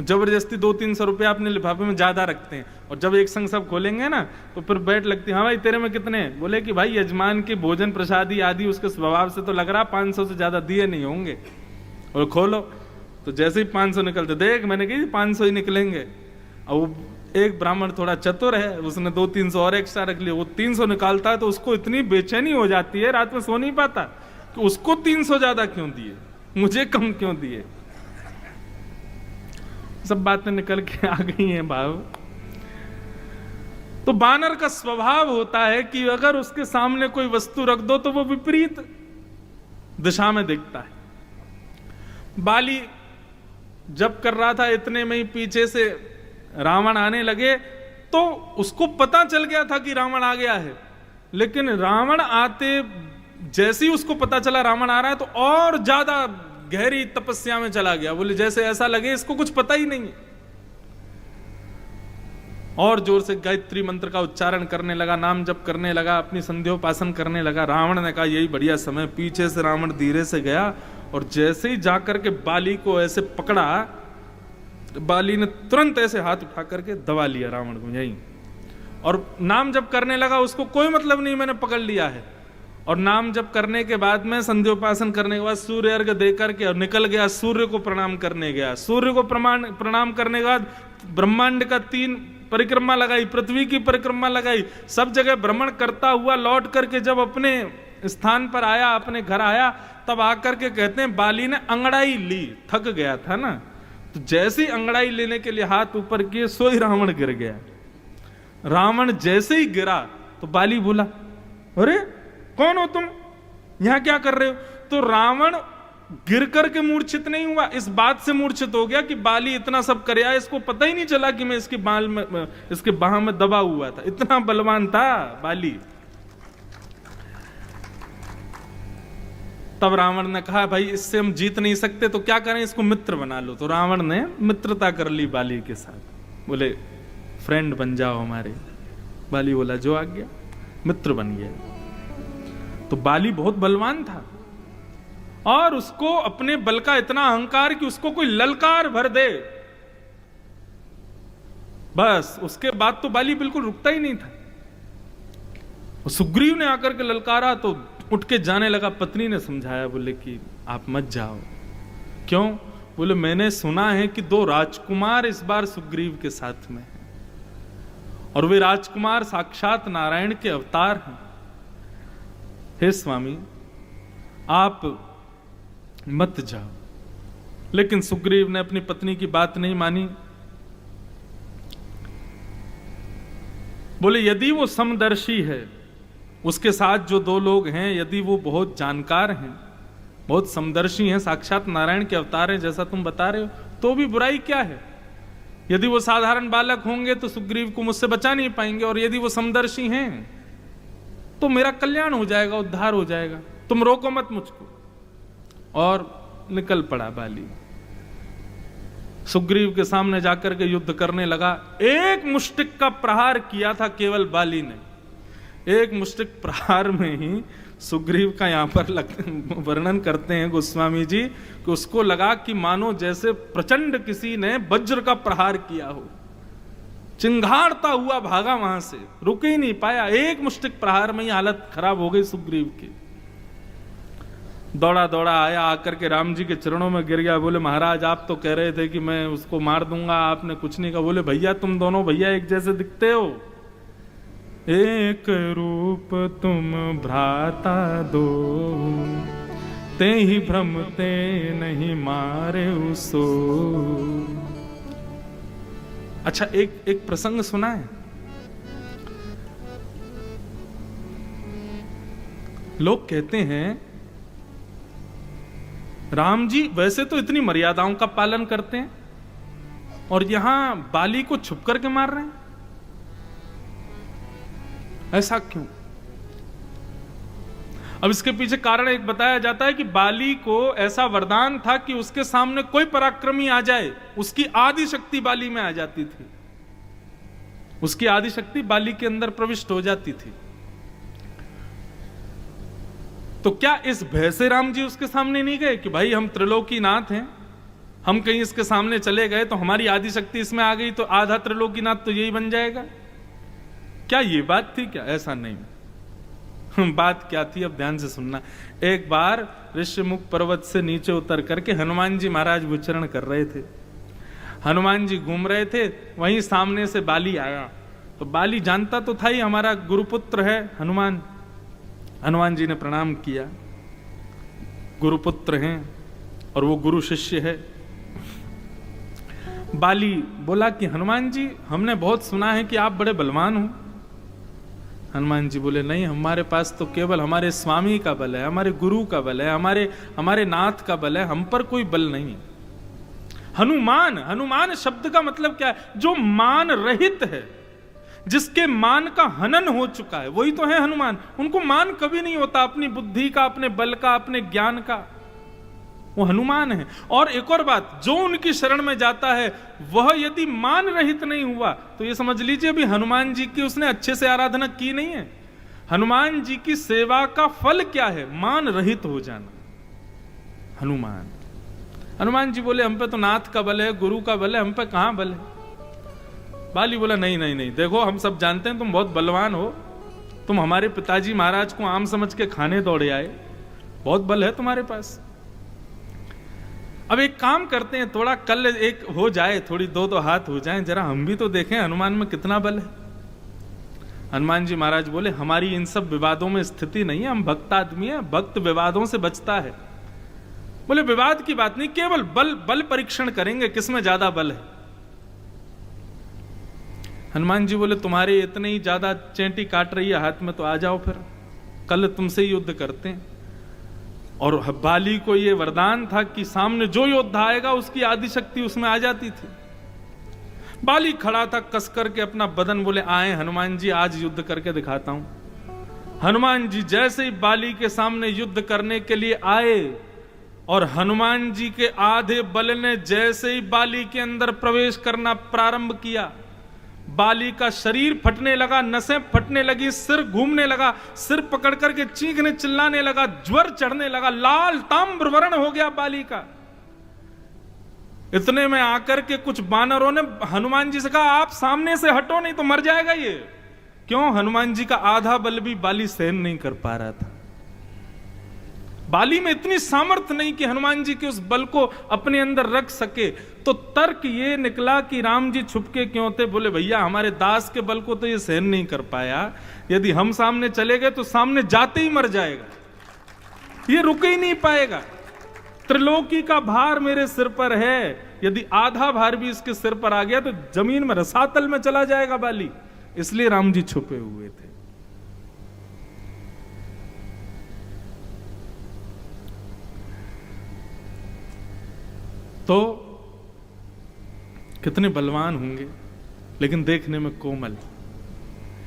जबरदस्ती 200-300 रुपया अपने लिफाफे में ज्यादा रखते हैं। और जब एक संग सब खोलेंगे ना तो फिर बैठ लगती है, हाँ भाई तेरे में कितने हैं? बोले कि भाई यजमान के भोजन प्रसादी आदि उसके स्वभाव से तो लग रहा 500 से ज्यादा दिए नहीं होंगे। और खोलो तो जैसे ही 500 निकलते, देख मैंने कही 500 ही निकलेंगे। और एक ब्राह्मण थोड़ा चतुर है, उसने 200-300 और एक्स्ट्रा रख लिया। वो 300 निकालता है तो उसको इतनी बेचैनी हो जाती है, रात में सो नहीं पाता कि उसको 300 ज्यादा क्यों दिए, मुझे कम क्यों दिए। सब बातें निकल के आ गई हैं भाव। तो बानर का स्वभाव होता है कि अगर उसके सामने कोई वस्तु रख दो तो वो विपरीत दिशा में दिखता है। बाली जब कर रहा था, इतने में ही पीछे से रावण आने लगे तो उसको पता चल गया था कि रावण आ गया है, लेकिन रावण आते जैसे ही उसको पता चला रावण आ रहा है तो और ज्यादा गहरी तपस्या में चला गया। बोले जैसे ऐसा लगे इसको कुछ पता ही नहीं है। और जोर से गायत्री मंत्र का उच्चारण करने लगा, नाम जप करने लगा, अपनी संध्योपासन करने लगा। रावण ने कहा यही बढ़िया समय। पीछे से रावण धीरे से गया और जैसे ही जाकर के बाली को ऐसे पकड़ा, बाली ने तुरंत ऐसे हाथ उठा करके दबा लिया रावण को यहीं, और नाम जप करने लगा। उसको कोई मतलब नहीं मैंने पकड़ लिया है। और नाम जप करने के बाद में संध्योपासन करने के बाद सूर्य अर्घ दे करके और निकल गया, सूर्य को प्रणाम करने गया। सूर्य को प्रणाम करने के बाद ब्रह्मांड का 3 परिक्रमा लगाई, पृथ्वी की परिक्रमा लगाई, सब जगह भ्रमण करता हुआ लौट करके जब अपने स्थान पर आया, अपने घर आया, तब आकर के कहते हैं बाली ने अंगड़ाई ली, थक गया था ना, तो जैसे ही अंगड़ाई लेने के लिए हाथ ऊपर किए सोई रावण गिर गया। रावण जैसे ही गिरा तो बाली बोला अरे कौन हो तुम, यहां क्या कर रहे हो? तो रावण गिर करके मूर्छित नहीं हुआ, इस बात से मूर्छित हो गया कि बाली इतना सब कर आया, इसको पता ही नहीं चला कि मैं इसके बाल में, इसके बाह में दबा हुआ था। इतना बलवान था बाली। तब रावण ने कहा भाई इससे हम जीत नहीं सकते तो क्या करें, इसको मित्र बना लो। तो रावण ने मित्रता कर ली बाली के साथ, बोले फ्रेंड बन जाओ हमारे। बाली बोला जो आ गया, मित्र बन गया। तो बाली बहुत बलवान था और उसको अपने बल का इतना अहंकार कि उसको कोई ललकार भर दे, बस उसके बाद तो बाली बिल्कुल रुकता ही नहीं था। सुग्रीव ने आकर के ललकारा तो उठ के जाने लगा। पत्नी ने समझाया, बोले कि आप मत जाओ। क्यों? बोले मैंने सुना है कि 2 राजकुमार इस बार सुग्रीव के साथ में हैं और वे राजकुमार साक्षात नारायण के अवतार हैं। हे स्वामी आप मत जाओ। लेकिन सुग्रीव ने अपनी पत्नी की बात नहीं मानी। बोले यदि वो समदर्शी है, उसके साथ जो 2 लोग हैं यदि वो बहुत जानकार हैं, बहुत समदर्शी हैं, साक्षात नारायण के अवतार हैं जैसा तुम बता रहे हो, तो भी बुराई क्या है? यदि वो साधारण बालक होंगे तो सुग्रीव को मुझसे बचा नहीं पाएंगे, और यदि वो समदर्शी हैं तो मेरा कल्याण हो जाएगा, उद्धार हो जाएगा। तुम रोको मत मुझको। और निकल पड़ा बाली। सुग्रीव के सामने जाकर के युद्ध करने लगा। एक मुष्टिक का प्रहार किया था केवल बाली ने। एक मुष्टिक प्रहार में ही सुग्रीव का यहां पर वर्णन करते हैं गोस्वामी जी कि उसको लगा कि मानो जैसे प्रचंड किसी ने वज्र का प्रहार किया हो। चिंगारता हुआ भागा वहां से, रुक ही नहीं पाया। एक मुष्टिक प्रहार में ही हालत खराब हो गई सुग्रीव की। दौड़ा दौड़ा आया, आकर के राम जी के चरणों में गिर गया। बोले महाराज आप तो कह रहे थे कि मैं उसको मार दूंगा, आपने कुछ नहीं कहा। बोले भैया तुम दोनों भैया एक जैसे दिखते हो, एक रूप तुम भ्राता दो, ते ही भ्रमते नहीं मारे उसो। अच्छा एक प्रसंग सुना है। लोग कहते हैं राम जी वैसे तो इतनी मर्यादाओं का पालन करते हैं और यहां बाली को छुप करके मार रहे हैं, ऐसा क्यों? अब इसके पीछे कारण एक बताया जाता है कि बाली को ऐसा वरदान था कि उसके सामने कोई पराक्रमी आ जाए, उसकी आदि शक्ति बाली में आ जाती थी, उसकी आदि शक्ति बाली के अंदर प्रविष्ट हो जाती थी। तो क्या इस भय से राम जी उसके सामने नहीं गए कि भाई हम त्रिलोकीनाथ हैं, हम कहीं इसके सामने चले गए तो हमारी आदि शक्ति इसमें आ गई तो आधा त्रिलोकीनाथ तो यही बन जाएगा? क्या ये बात थी क्या? ऐसा नहीं। बात क्या थी अब ध्यान से सुनना। एक बार ऋषिमुख पर्वत से नीचे उतर करके हनुमान जी महाराज विचरण कर रहे थे। हनुमान जी घूम रहे थे, वहीं सामने से बाली आया। तो बाली जानता तो था ही हमारा गुरुपुत्र है हनुमान। हनुमान जी ने प्रणाम किया, गुरुपुत्र हैं और वो गुरु शिष्य है। बाली बोला कि हनुमान जी हमने बहुत सुना है कि आप बड़े बलवान हो। हनुमान जी बोले नहीं, हमारे पास तो केवल हमारे स्वामी का बल है, हमारे गुरु का बल है, हमारे नाथ का बल है, हम पर कोई बल नहीं है। हनुमान, हनुमान शब्द का मतलब क्या है? जो मान रहित है, जिसके मान का हनन हो चुका है, वही तो है हनुमान। उनको मान कभी नहीं होता अपनी बुद्धि का, अपने बल का, अपने ज्ञान का, वो हनुमान है। और एक और बात, जो उनकी शरण में जाता है वह यदि मान रहित नहीं हुआ तो ये समझ लीजिए अभी हनुमान जी की उसने अच्छे से आराधना की नहीं है। हनुमान जी की सेवा का फल क्या है? मान रहित हो जाना। हनुमान जी बोले हम पे तो नाथ का बल है, गुरु का बल है, हम पे कहां बल है? बाली बोला नहीं नहीं नहीं, देखो हम सब जानते हैं तुम बहुत बलवान हो, तुम हमारे पिताजी महाराज को आम समझ के खाने दौड़े आए, बहुत बल है तुम्हारे पास। अब एक काम करते हैं, थोड़ा कल एक हो जाए, थोड़ी दो हाथ हो जाए, जरा हम भी तो देखें हनुमान में कितना बल है। हनुमान जी महाराज बोले हमारी इन सब विवादों में स्थिति नहीं है, हम भक्त आदमी है, भक्त विवादों से बचता है। बोले विवाद की बात नहीं, केवल बल परीक्षण करेंगे किसमें ज्यादा बल है। हनुमान जी बोले तुम्हारे इतने ही ज्यादा चेंटी काट रही है हाथ में, तो आ जाओ फिर कल तुमसे युद्ध करते हैं। और बाली को यह वरदान था कि सामने जो योद्धा आएगा उसकी आदि शक्ति उसमें आ जाती थी। बाली खड़ा था कस करके अपना बदन, बोले आए हनुमान जी आज युद्ध करके दिखाता हूं। हनुमान जी जैसे ही बाली के सामने युद्ध करने के लिए आए और हनुमान जी के आधे बल ने जैसे ही बाली के अंदर प्रवेश करना प्रारंभ किया, बाली का शरीर फटने लगा, नसें फटने लगी, सिर घूमने लगा, सिर पकड़ करके चीखने चिल्लाने लगा, ज्वर चढ़ने लगा, लाल ताम्र वर्ण हो गया बाली का। इतने में आकर के कुछ बानरों ने हनुमान जी से कहा आप सामने से हटो नहीं तो मर जाएगा ये। क्यों? हनुमान जी का आधा बल भी बाली सहन नहीं कर पा रहा था। बाली में इतनी सामर्थ्य नहीं कि हनुमान जी के उस बल को अपने अंदर रख सके। तो तर्क ये निकला कि राम जी छुपके क्यों थे? बोले भैया हमारे दास के बल को तो ये सहन नहीं कर पाया, यदि हम सामने चले गए तो सामने जाते ही मर जाएगा, ये रुक ही नहीं पाएगा। त्रिलोकी का भार मेरे सिर पर है, यदि आधा भार भी इसके सिर पर आ गया तो जमीन में रसातल में चला जाएगा बाली। इसलिए राम जी छुपे हुए थे। तो कितने बलवान होंगे, लेकिन देखने में कोमल।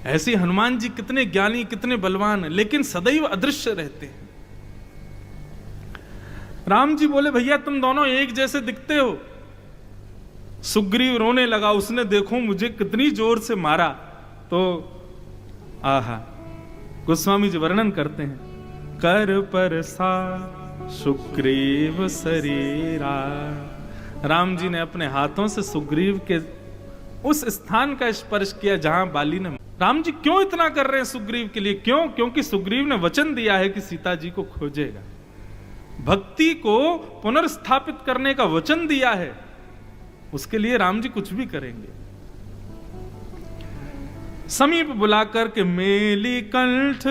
ऐसे हनुमान जी कितने ज्ञानी, कितने बलवान हैं, लेकिन सदैव अदृश्य रहते हैं। राम जी बोले भैया तुम दोनों एक जैसे दिखते हो। सुग्रीव रोने लगा, उसने देखो मुझे कितनी जोर से मारा। तो आहा, गोस्वामी जी वर्णन करते हैं, कर पर सा सुग्रीव शरीरा। राम जी ने अपने हाथों से सुग्रीव के उस स्थान का स्पर्श किया जहां बाली ने। राम जी क्यों इतना कर रहे हैं सुग्रीव के लिए? क्यों? क्योंकि सुग्रीव ने वचन दिया है कि सीता जी को खोजेगा, भक्ति को पुनर्स्थापित करने का वचन दिया है, उसके लिए राम जी कुछ भी करेंगे। समीप बुलाकर के मेली कंठ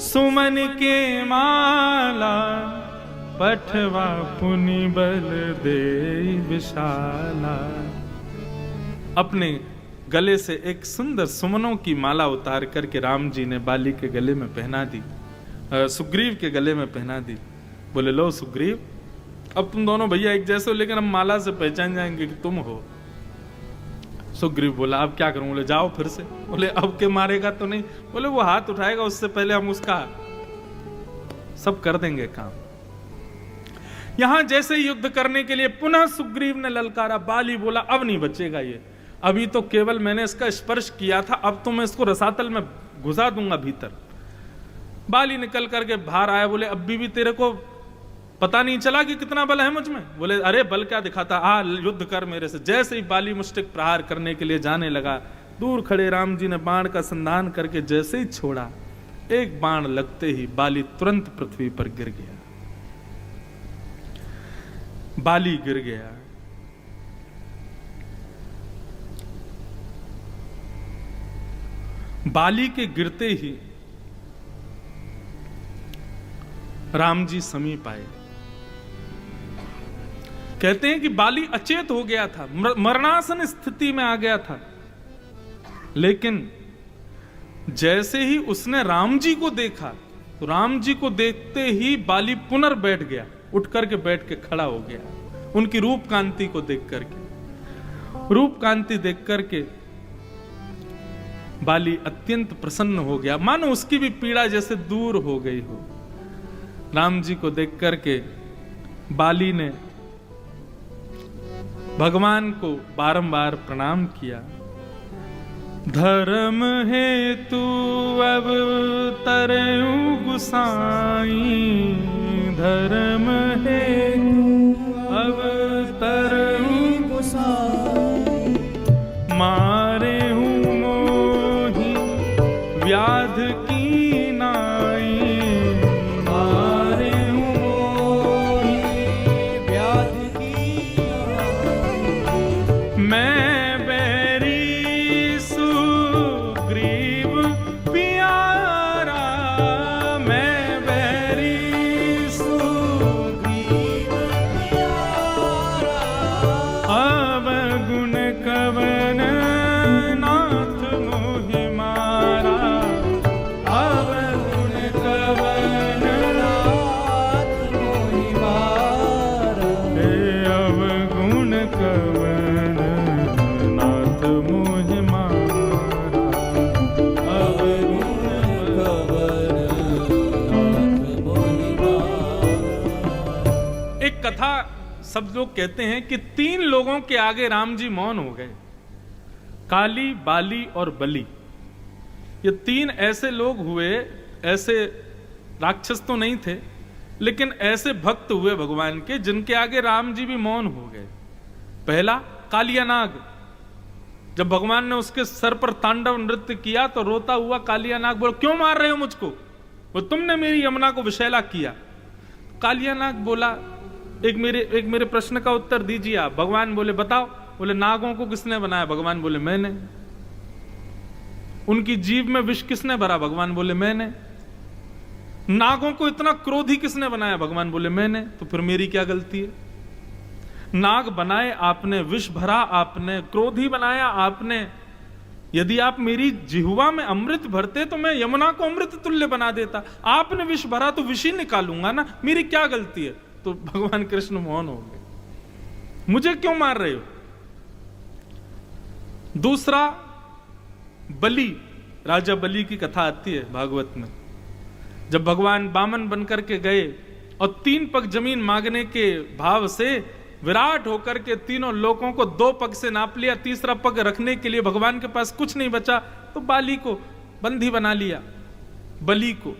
सुमन के माला, पठवा पुनि बल दे विशाला। अपने गले से एक सुंदर सुमनों की माला उतार करके राम जी ने बाली के गले में पहना दी, सुग्रीव के गले में पहना दी। बोले लो सुग्रीव, अब तुम दोनों भैया एक जैसे हो, लेकिन हम माला से पहचान जाएंगे कि तुम हो। सुग्रीव बोला अब क्या करूं? बोले जाओ फिर से। बोले अब के मारेगा तो नहीं? बोले वो हाथ उठाएगा उससे पहले हम उसका सब कर देंगे काम। यहां जैसे युद्ध करने के लिए पुनः सुग्रीव ने ललकारा। बाली बोला अब नहीं बचेगा ये, अभी तो केवल मैंने इसका स्पर्श किया था, अब तो मैं इसको रसातल में घुसा दूंगा भीतर। बाली निकल करके बाहर आया, बोले अब भी तेरे को पता नहीं चला कि कितना बल है मुझ में? बोले अरे बल क्या दिखाता, आ युद्ध कर मेरे से। जैसे ही बाली मुष्टिक प्रहार करने के लिए जाने लगा, दूर खड़े राम जी ने बाण का संधान करके जैसे ही छोड़ा, एक बाण लगते ही बाली तुरंत पृथ्वी पर गिर गया। बाली गिर गया। बाली के गिरते ही राम जी समीप आए। कहते हैं कि बाली अचेत हो गया था, मरणासन स्थिति में आ गया था, लेकिन जैसे ही उसने राम जी को देखा तो राम जी को देखते ही बाली पुनर्बैठ गया, उठ करके बैठ के खड़ा हो गया। उनकी रूप कांति को देख करके, रूप कांति देख करके बाली अत्यंत प्रसन्न हो गया, मानो उसकी भी पीड़ा जैसे दूर हो गई हो। राम जी को देख करके बाली ने भगवान को बारंबार प्रणाम किया। धर्म हेतु अब तरऊ गुसाई, धर्म हेतु अब तरऊ गुसाई, मारे हूँ मोहि व्याध की नाई, मारे हूँ मोहि व्याध की नाई, मैं सब लोग कहते हैं कि 3 लोगों के आगे राम जी मौन हो गए, काली, बाली और बलि। ये 3 ऐसे लोग हुए, ऐसे राक्षस तो नहीं थे, लेकिन ऐसे भक्त हुए भगवान के जिनके आगे राम जी भी मौन हो गए। पहला कालिया नाग, जब भगवान ने उसके सर पर तांडव नृत्य किया तो रोता हुआ कालिया नाग बोला, क्यों मार रहे हो मुझको, वो तुमने मेरी यमुना को विषैला किया। कालिया नाग बोला, एक मेरे प्रश्न का उत्तर दीजिए आप। भगवान बोले बताओ। बोले नागों को किसने बनाया? भगवान बोले मैंने। उनकी जीभ में विष किसने भरा? भगवान बोले मैंने। नागों को इतना क्रोधी किसने बनाया? भगवान बोले मैंने। तो फिर मेरी क्या गलती है? नाग बनाए आपने, विष भरा आपने, क्रोधी बनाया आपने। यदि आप मेरी जिह्वा में अमृत भरते तो मैं यमुना को अमृत तुल्य बना देता। आपने विष भरा तो विष ही निकालूंगा ना, मेरी क्या गलती है? तो भगवान कृष्ण मौन हो गए, मुझे क्यों मार रहे हो? दूसरा बलि, राजा बलि की कथा आती है भागवत में। जब भगवान बामन बनकर के गए और 3 पग जमीन मांगने के भाव से विराट होकर के तीनों लोगों को 2 पग से नाप लिया, तीसरा पग रखने के लिए भगवान के पास कुछ नहीं बचा, तो बाली को बंदी बना लिया। बलि को,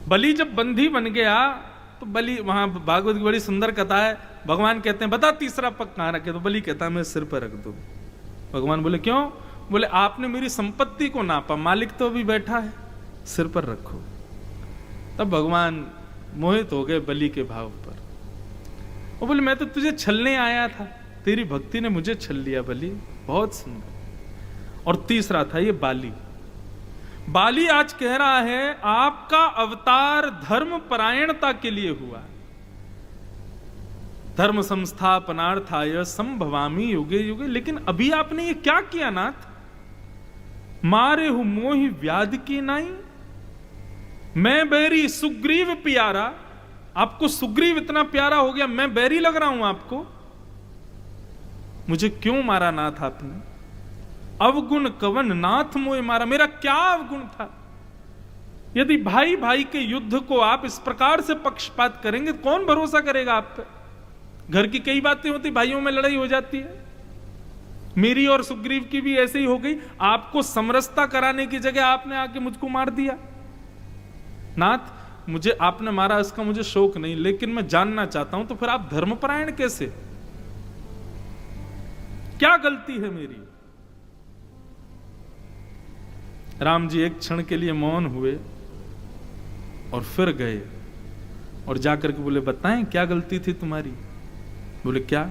बलि जब बंदी बन गया तो बलि, वहां भागवत की बड़ी सुंदर कथा है, भगवान कहते हैं बता तीसरा पग कहां रखे? तो बलि कहता है मैं सिर पर रख दूं। भगवान बोले क्यों? बोले आपने मेरी संपत्ति को नापा, मालिक तो अभी बैठा है, सिर पर रखो। तब भगवान मोहित हो गए बलि के भाव पर। वो बोले मैं तो तुझे छलने आया था, तेरी भक्ति ने मुझे छल लिया बलि। बहुत सुंदर। और तीसरा था ये बाली। बाली आज कह रहा है आपका अवतार धर्म परायणता के लिए हुआ, धर्म संस्थापनार्थाय संभवामि युगे युगे। लेकिन अभी आपने ये क्या किया नाथ? मारे हूं मोहि व्याध की नाई, मैं बैरी सुग्रीव प्यारा। आपको सुग्रीव इतना प्यारा हो गया, मैं बैरी लग रहा हूं आपको? मुझे क्यों मारा नाथ आपने? अवगुण कवन नाथ मोए मारा, मेरा क्या अवगुण था? यदि भाई भाई के युद्ध को आप इस प्रकार से पक्षपात करेंगे, कौन भरोसा करेगा आप पे? घर की कई बातें होती, भाइयों में लड़ाई हो जाती है। मेरी और सुग्रीव की भी ऐसे ही हो गई। आपको समरसता कराने की जगह आपने आके मुझको मार दिया। नाथ मुझे आपने मारा, इसका मुझे शोक नहीं, लेकिन मैं जानना चाहता हूं तो फिर आप धर्मपरायण कैसे? क्या गलती है मेरी? राम जी एक क्षण के लिए मौन हुए और फिर गए और जाकर के बोले बताएं क्या गलती थी तुम्हारी? बोले क्या?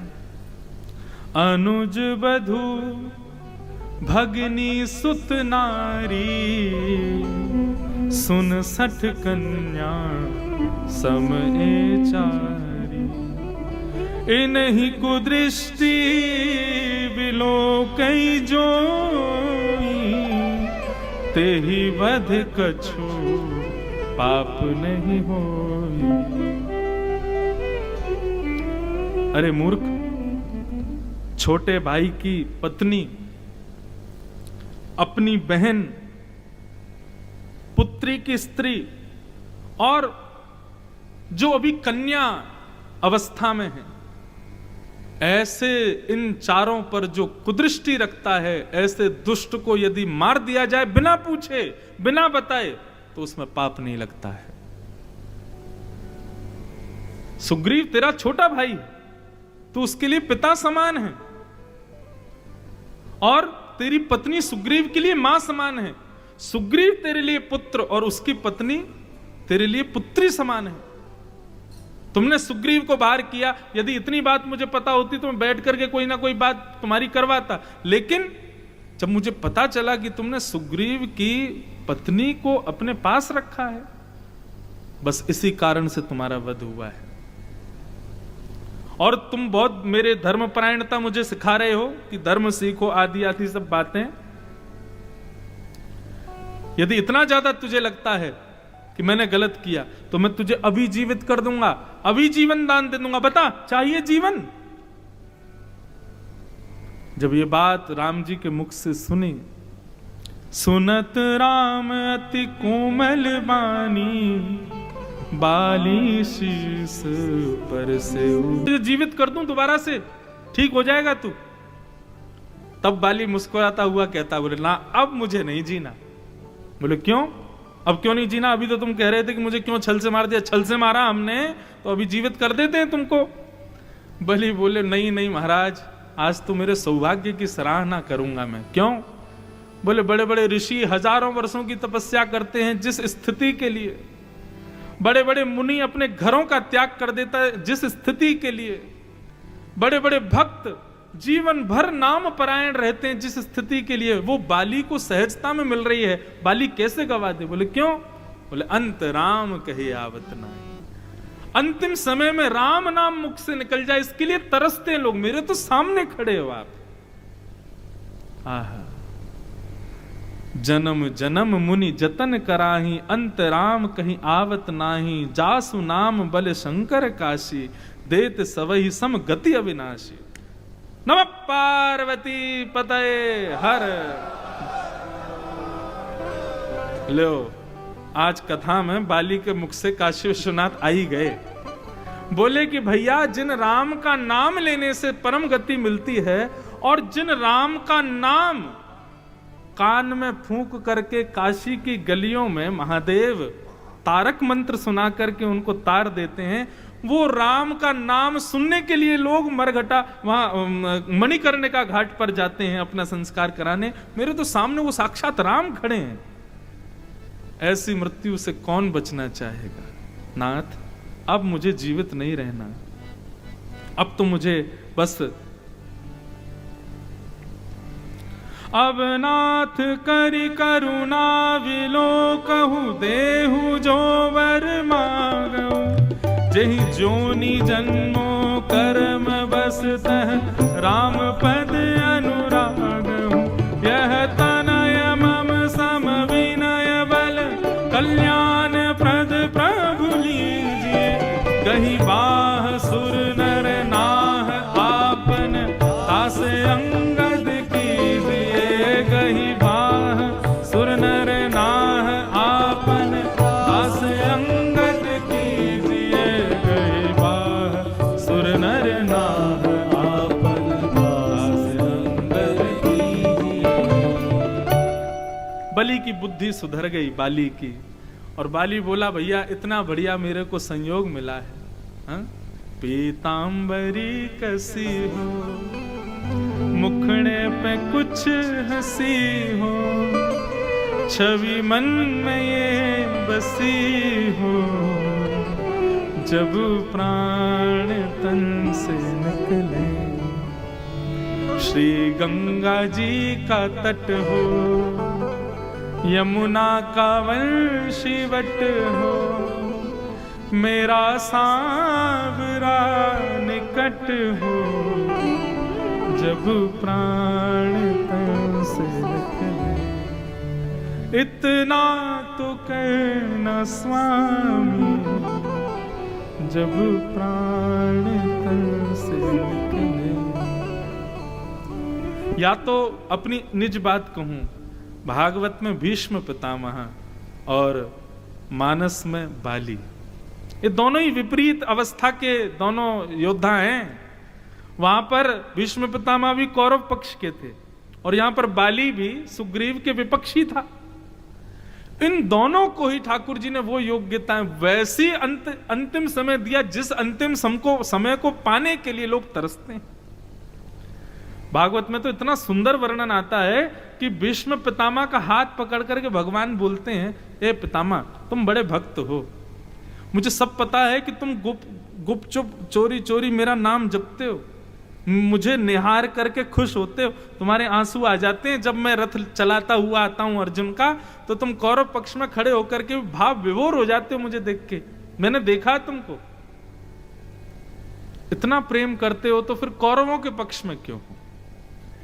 अनुज बधू भगनी सुत नारी, सुन 60 कन्या सम चारी, इन्हीं कुदृष्टि बिलो कई जोई, तेहि वध कछु पाप नहीं होई। अरे मूर्ख, छोटे भाई की पत्नी अपनी बहन, पुत्री की स्त्री और जो अभी कन्या अवस्था में है, ऐसे इन चारों पर जो कुदृष्टि रखता है, ऐसे दुष्ट को यदि मार दिया जाए बिना पूछे बिना बताए तो उसमें पाप नहीं लगता है। सुग्रीव तेरा छोटा भाई है, तू उसके लिए पिता समान है और तेरी पत्नी सुग्रीव के लिए मां समान है। सुग्रीव तेरे लिए पुत्र और उसकी पत्नी तेरे लिए पुत्री समान है। तुमने सुग्रीव को बाहर किया, यदि इतनी बात मुझे पता होती तो मैं बैठ करके कोई ना कोई बात तुम्हारी करवाता, लेकिन जब मुझे पता चला कि तुमने सुग्रीव की पत्नी को अपने पास रखा है, बस इसी कारण से तुम्हारा वध हुआ है। और तुम बहुत मेरे धर्मपरायणता मुझे सिखा रहे हो कि धर्म सीखो आदि आदि सब बातें। यदि इतना ज्यादा तुझे लगता है कि मैंने गलत किया तो मैं तुझे अभी जीवित कर दूंगा, अभी जीवन दान दे दूंगा। बता, चाहिए जीवन? जब ये बात राम जी के मुख से सुनी, सुनत राम अति कोमल बानी, बाली शीस पर से तुझे जीवित कर दूं दोबारा से, ठीक हो जाएगा तू। तब बाली मुस्कुराता हुआ कहता, बोले ना अब मुझे नहीं जीना। बोले क्यों? अब क्यों नहीं जीना? अभी तो तुम कह रहे थे कि मुझे क्यों छल से मार दिया। छल से मारा हमने तो अभी जीवित कर देते हैं तुमको। बलि बोले नहीं नहीं महाराज, आज तो मेरे सौभाग्य की सराहना करूंगा मैं। क्यों? बोले बड़े बड़े ऋषि हजारों वर्षों की तपस्या करते हैं जिस स्थिति के लिए, बड़े बड़े मुनि अपने घरों का त्याग कर देता है जिस स्थिति के लिए, बड़े बड़े भक्त जीवन भर नाम परायण रहते हैं जिस स्थिति के लिए, वो बाली को सहजता में मिल रही है। बाली कैसे गवा दे? बोले क्यों? बोले अंत राम कहे आवत नहीं। अंतिम समय में राम नाम मुख से निकल जाए इसके लिए तरसते हैं लोग। मेरे तो सामने खड़े हो आप। आहा, जन्म जन्म मुनि जतन कराही, अंत राम कहीं आवत नाही, जासु नाम बल शंकर काशी, देत सवही सम गति अविनाशी। नमः पार्वती पतये हर। लो, आज कथा में बाली के मुख से काशी विश्वनाथ आई गए। बोले कि भैया, जिन राम का नाम लेने से परम गति मिलती है और जिन राम का नाम कान में फूंक करके काशी की गलियों में महादेव तारक मंत्र सुना करके उनको तार देते हैं, वो राम का नाम सुनने के लिए लोग मरघटा वहां मणिकर्णिका घाट पर जाते हैं अपना संस्कार कराने। मेरे तो सामने वो साक्षात राम खड़े हैं। ऐसी मृत्यु से कौन बचना चाहेगा? नाथ, अब मुझे जीवित नहीं रहना, अब तो मुझे बस अब नाथ करि करुणा विलो कहू, देहु जो वर मांगू, जहि जोनि जन्मो कर्म बसतः, राम पद अनुरागहु, यह तनय मम सम विनय बल, कल्याण प्रद प्रभु लीजिए, कहीं बाह सुर नर नाह आपन, तास अंगद कीजिए, कहीं बाह सुर नर नाह आपन, तास अंगद कीजिए, कहीं बाह सुर नर नाह आपन, तास अंगद कीजिए। बलि की बुद्धि सुधर गई बाली की, और बाली बोला भैया इतना बढ़िया मेरे को संयोग मिला है, हाँ? पीतांबरी कसी हो, मुखड़े पे कुछ हंसी हो, छवि मन में ये बसी हो, जब प्राण तन से निकले, श्री गंगा जी का तट हो, यमुना का वंशीवट हो, मेरा सांवरा निकट हो, जब प्राण तन से निकले, इतना तो कहना स्वामी, जब प्राण तन से निकले। या तो अपनी निज बात कहूं, भागवत में भीष्म पितामह और मानस में बाली, ये दोनों ही विपरीत अवस्था के दोनों योद्धा हैं। वहां पर भीष्म पितामह भी कौरव पक्ष के थे और यहां पर बाली भी सुग्रीव के विपक्षी था। इन दोनों को ही ठाकुर जी ने वो योग्यताएं वैसी अंतिम समय दिया जिस अंतिम समय को पाने के लिए लोग तरसते हैं। भागवत में तो इतना सुंदर वर्णन आता है कि भीष्म पितामह का हाथ पकड़ करके भगवान बोलते हैं, ए पितामह तुम बड़े भक्त हो, मुझे सब पता है कि तुम गुप चुप चोरी चोरी मेरा नाम जपते हो, मुझे निहार करके खुश होते हो, तुम्हारे आंसू आ जाते हैं जब मैं रथ चलाता हुआ आता हूं अर्जुन का, तो तुम कौरव पक्ष में खड़े होकर के भाव विभोर हो जाते हो मुझे देख के, मैंने देखा तुमको, इतना प्रेम करते हो तो फिर कौरवों के पक्ष में क्यों हो?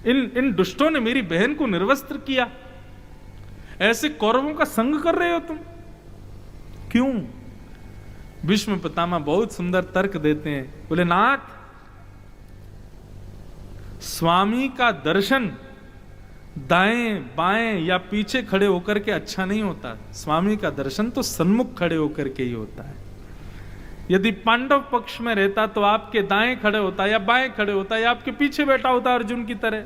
इन दुष्टों ने मेरी बहन को निर्वस्त्र किया, ऐसे कौरवों का संग कर रहे हो तुम क्यों? भीष्म पितामह बहुत सुंदर तर्क देते हैं, बोले नाथ स्वामी का दर्शन दाएं बाएं या पीछे खड़े होकर के अच्छा नहीं होता, स्वामी का दर्शन तो सन्मुख खड़े होकर के ही होता है। यदि पांडव पक्ष में रहता तो आपके दाएं खड़े होता या बाएं खड़े होता या आपके पीछे बैठा होता अर्जुन की तरह।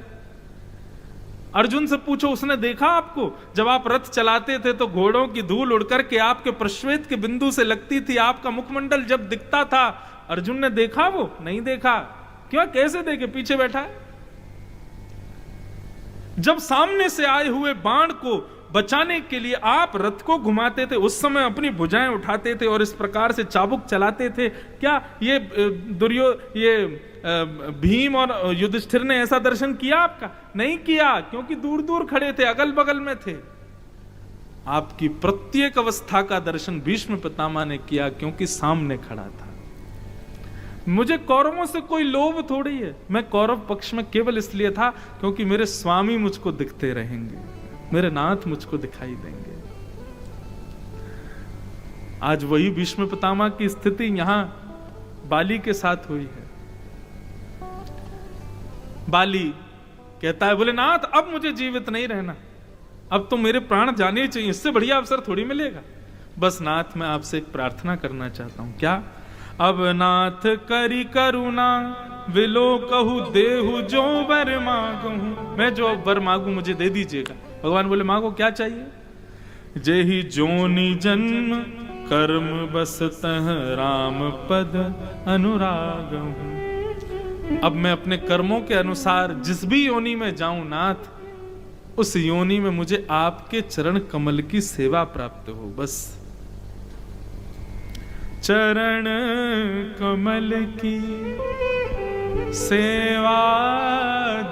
अर्जुन से पूछो, उसने देखा आपको जब आप रथ चलाते थे तो घोड़ों की धूल उड़कर के आपके प्रश्वेत के बिंदु से लगती थी, आपका मुखमंडल जब दिखता था, अर्जुन ने देखा? वो नहीं देखा। क्यों? कैसे देखे? पीछे बैठा है। जब सामने से आए हुए बाण को बचाने के लिए आप रथ को घुमाते थे, उस समय अपनी भुजाएं उठाते थे और इस प्रकार से चाबुक चलाते थे, क्या ये भीम और युधिष्ठिर ने ऐसा दर्शन किया आपका? नहीं किया, क्योंकि दूर दूर खड़े थे, अगल बगल में थे। आपकी प्रत्येक अवस्था का दर्शन भीष्म पितामह ने किया क्योंकि सामने खड़ा था। मुझे कौरवों से कोई लोभ थोड़ी है, मैं कौरव पक्ष में केवल इसलिए था क्योंकि मेरे स्वामी मुझको दिखते रहेंगे, मेरे नाथ मुझको दिखाई देंगे। आज वही भीष्म पितामह की स्थिति यहां बाली के साथ हुई है। बाली कहता है, बोले नाथ अब मुझे जीवित नहीं रहना, अब तो मेरे प्राण जाने चाहिए, इससे बढ़िया अवसर थोड़ी मिलेगा। बस नाथ मैं आपसे एक प्रार्थना करना चाहता हूं। क्या? अब नाथ करी करुणा विलो कहू देहु जो वर मांगू, मैं जो वर मांगू मुझे दे दीजिएगा। भगवान बोले मांगो, क्या चाहिए? जेहि जोनि जन्म कर्म बसतः राम पद अनुराग। अब मैं अपने कर्मों के अनुसार जिस भी योनि में जाऊं नाथ, उस योनि में मुझे आपके चरण कमल की सेवा प्राप्त हो। बस चरण कमल की सेवा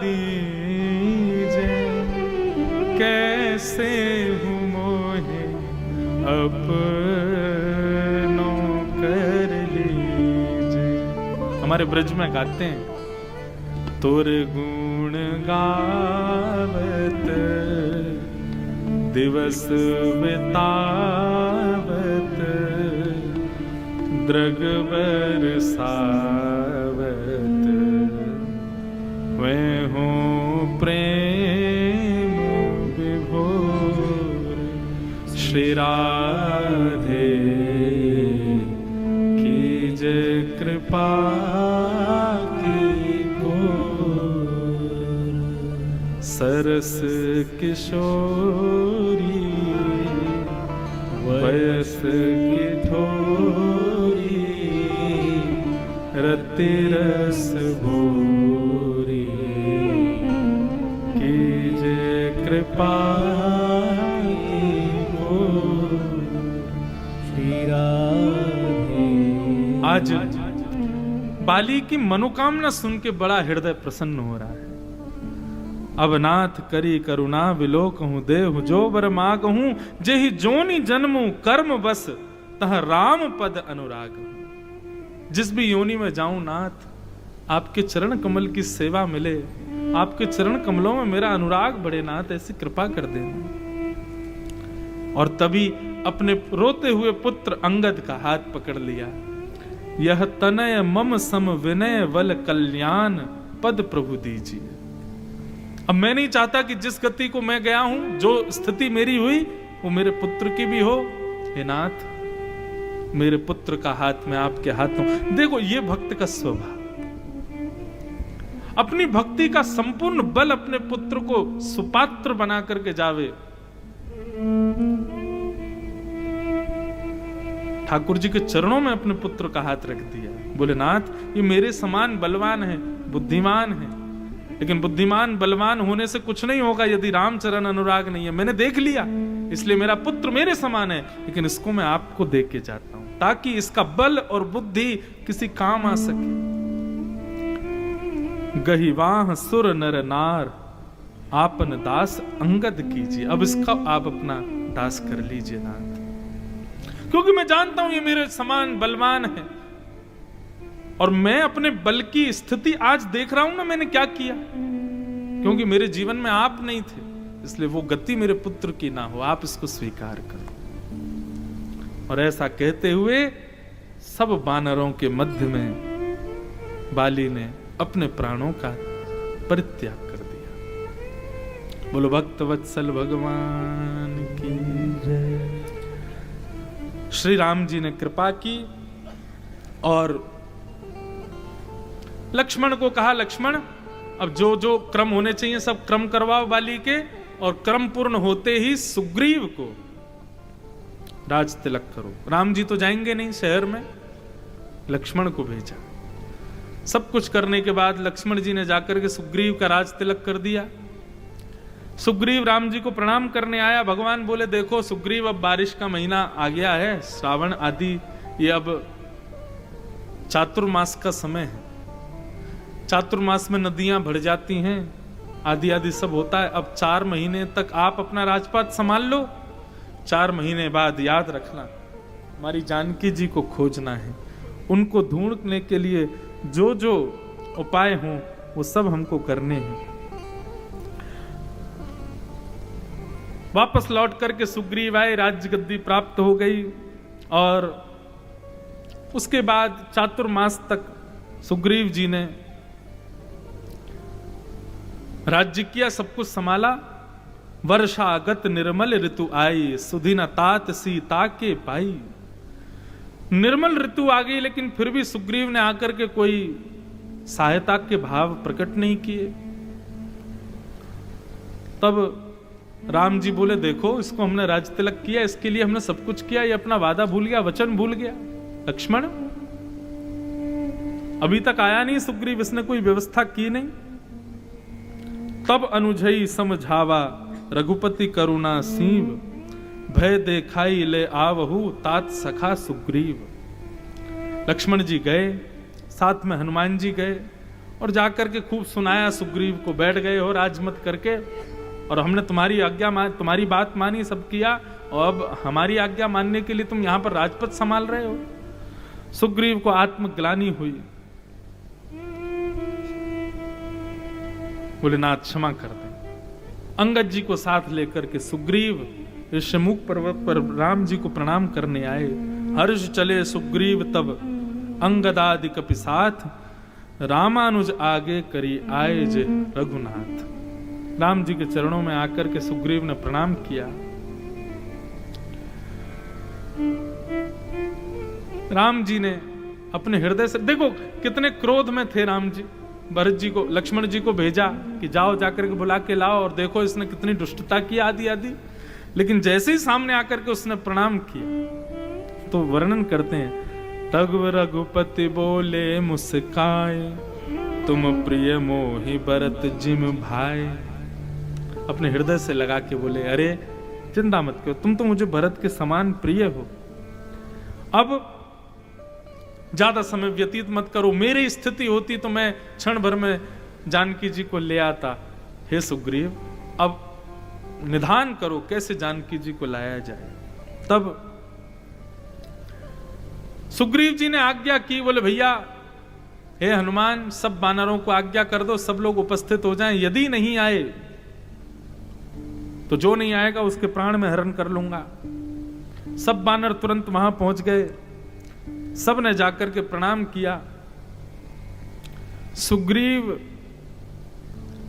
दीजे, कैसे हूँ मोहे अपनों कर लीजे। हमारे ब्रज में गाते हैं, तोर गुण गावत दिवस बितावत, द्रग बरसावत, मैं हूँ प्रेम विभोर, श्री राधे की जय कृपा की गोर, सरस किशोरी वयस की थोरी, रति रस भोरी, कीजे कृपा श्री राधे। आज बाली की मनोकामना सुन के बड़ा हृदय प्रसन्न हो रहा है। अब नाथ करी करुणा विलोक हूं देहु जो बर माग हूं, जेहि जोनि जन्मू कर्म बस तह राम पद अनुराग। जिस भी योनि में जाऊं नाथ, आपके चरण कमल की सेवा मिले, आपके चरण कमलों में मेरा अनुराग बढ़े नाथ, ऐसी कृपा कर देना। और तभी अपने रोते हुए पुत्र अंगद का हाथ पकड़ लिया। यह तनय मम सम विनय वल कल्याण पद प्रभु दीजिए। अब मैं नहीं चाहता कि जिस गति को मैं गया हूं, जो स्थिति मेरी हुई, वो मेरे पुत्र की भी हो। हे नाथ, मेरे पुत्र का हाथ में आपके हाथों। देखो ये भक्त का स्वभाव, अपनी भक्ति का संपूर्ण बल अपने पुत्र को सुपात्र बना करके जावे। ठाकुर जी के चरणों में अपने पुत्र का हाथ रख दिया। बोले नाथ, ये मेरे समान बलवान है, बुद्धिमान है, लेकिन बुद्धिमान बलवान होने से कुछ नहीं होगा यदि रामचरण अनुराग नहीं है। मैंने देख लिया, इसलिए मेरा पुत्र मेरे समान है, लेकिन इसको मैं आपको दे के जाता हूं ताकि इसका बल और बुद्धि किसी काम आ सके। गहिवाह सुर नर नार, आपन दास अंगद कीजिए। अब इसका आप अपना दास कर लीजिए नाथ, क्योंकि मैं जानता हूं ये मेरे समान बलवान है, और मैं अपने बल की स्थिति आज देख रहा हूं ना, मैंने क्या किया, क्योंकि मेरे जीवन में आप नहीं थे, इसलिए वो गति मेरे पुत्र की ना हो, आप इसको स्वीकार करो। और ऐसा कहते हुए सब वानरों के मध्य में बाली ने अपने प्राणों का परित्याग कर दिया। बोलो भक्त वत्सल भगवान की जय। श्री राम जी ने कृपा की और लक्ष्मण को कहा, लक्ष्मण अब जो जो क्रम होने चाहिए सब क्रम करवाओ बाली के, और क्रम पूर्ण होते ही सुग्रीव को राज तिलक करो। राम जी तो जाएंगे नहीं शहर में, लक्ष्मण को भेजा। सब कुछ करने के बाद लक्ष्मण जी ने जाकर के सुग्रीव का राज तिलक कर दिया। सुग्रीव राम जी को प्रणाम करने आया। भगवान बोले, देखो सुग्रीव, अब बारिश का महीना आ गया है, श्रावण आदि, ये अब चातुर्मास का समय है। चातुर्मास में नदियां भर जाती हैं, आदि आदि सब होता है। अब 4 महीने तक आप अपना राजपाट संभाल लो, 4 महीने बाद याद रखना हमारी जानकी जी को खोजना है। उनको ढूंढने के लिए जो जो उपाय हों वो सब हमको करने हैं। वापस लौट करके सुग्रीव आए, राज्य गद्दी प्राप्त हो गई, और उसके बाद चातुर्मास तक सुग्रीव जी ने राज्य किया, सब कुछ संभाला। वर्षागत निर्मल ऋतु आई, सुधीन तात सीता के पाई। निर्मल ऋतु आ गई, लेकिन फिर भी सुग्रीव ने आकर के कोई सहायता के भाव प्रकट नहीं किए। तब राम जी बोले, देखो इसको हमने राज तिलक किया, इसके लिए हमने सब कुछ किया, ये अपना वादा भूल गया, वचन भूल गया। लक्ष्मण अभी तक आया नहीं सुग्रीव, इसने कोई व्यवस्था की नहीं। तब अनुजई समझावा, रघुपति करुणा सीव, भय देखाई ले आवहु तात सखा सुग्रीव। लक्ष्मण जी गए, साथ में हनुमान जी गए, और जाकर के खूब सुनाया सुग्रीव को। बैठ गए हो राजमत करके, और हमने तुम्हारी आज्ञा तुम्हारी बात मानी, सब किया, और अब हमारी आज्ञा मानने के लिए तुम यहां पर राजपथ संभाल रहे हो। सुग्रीव को आत्मग्लानि हुई। बोले नाथ क्षमा कर दें। अंगद जी को साथ लेकर के सुग्रीव ऋषमुख पर्वत पर राम जी को प्रणाम करने आए। हर्ष चले सुग्रीव तब अंगदादि कपि साथ, रामानुज आगे करी आए जे रघुनाथ। राम जी के चरणों में आकर के सुग्रीव ने प्रणाम किया। राम जी ने अपने हृदय से, देखो कितने क्रोध में थे राम जी, भरत जी को, लक्ष्मण जी को भेजा कि जाओ जाकर के बुला के लाओ, और देखो इसने कितनी दुष्टता की आदि आदि। लेकिन जैसे ही सामने आकर के उसने प्रणाम किया तो वर्णन करते हैं, तब रघुपति बोले मुस्काए, तुम प्रिय मोहि भरत जिम भाई। अपने हृदय से लगा के बोले, अरे चिंता मत करो, तुम तो मुझे भरत के समान प्रिय हो। अब ज्यादा समय व्यतीत मत करो, मेरी स्थिति होती तो मैं क्षण भर में जानकी जी को ले आता। हे सुग्रीव, अब निधान करो कैसे जानकी जी को लाया जाए। तब सुग्रीव जी ने आज्ञा की, बोले भैया हे हनुमान, सब वानरों को आज्ञा कर दो, सब लोग उपस्थित हो जाएं। यदि नहीं आए तो जो नहीं आएगा उसके प्राण में हरण कर लूंगा। सब वानर तुरंत वहां पहुंच गए, सब ने जाकर के प्रणाम किया। सुग्रीव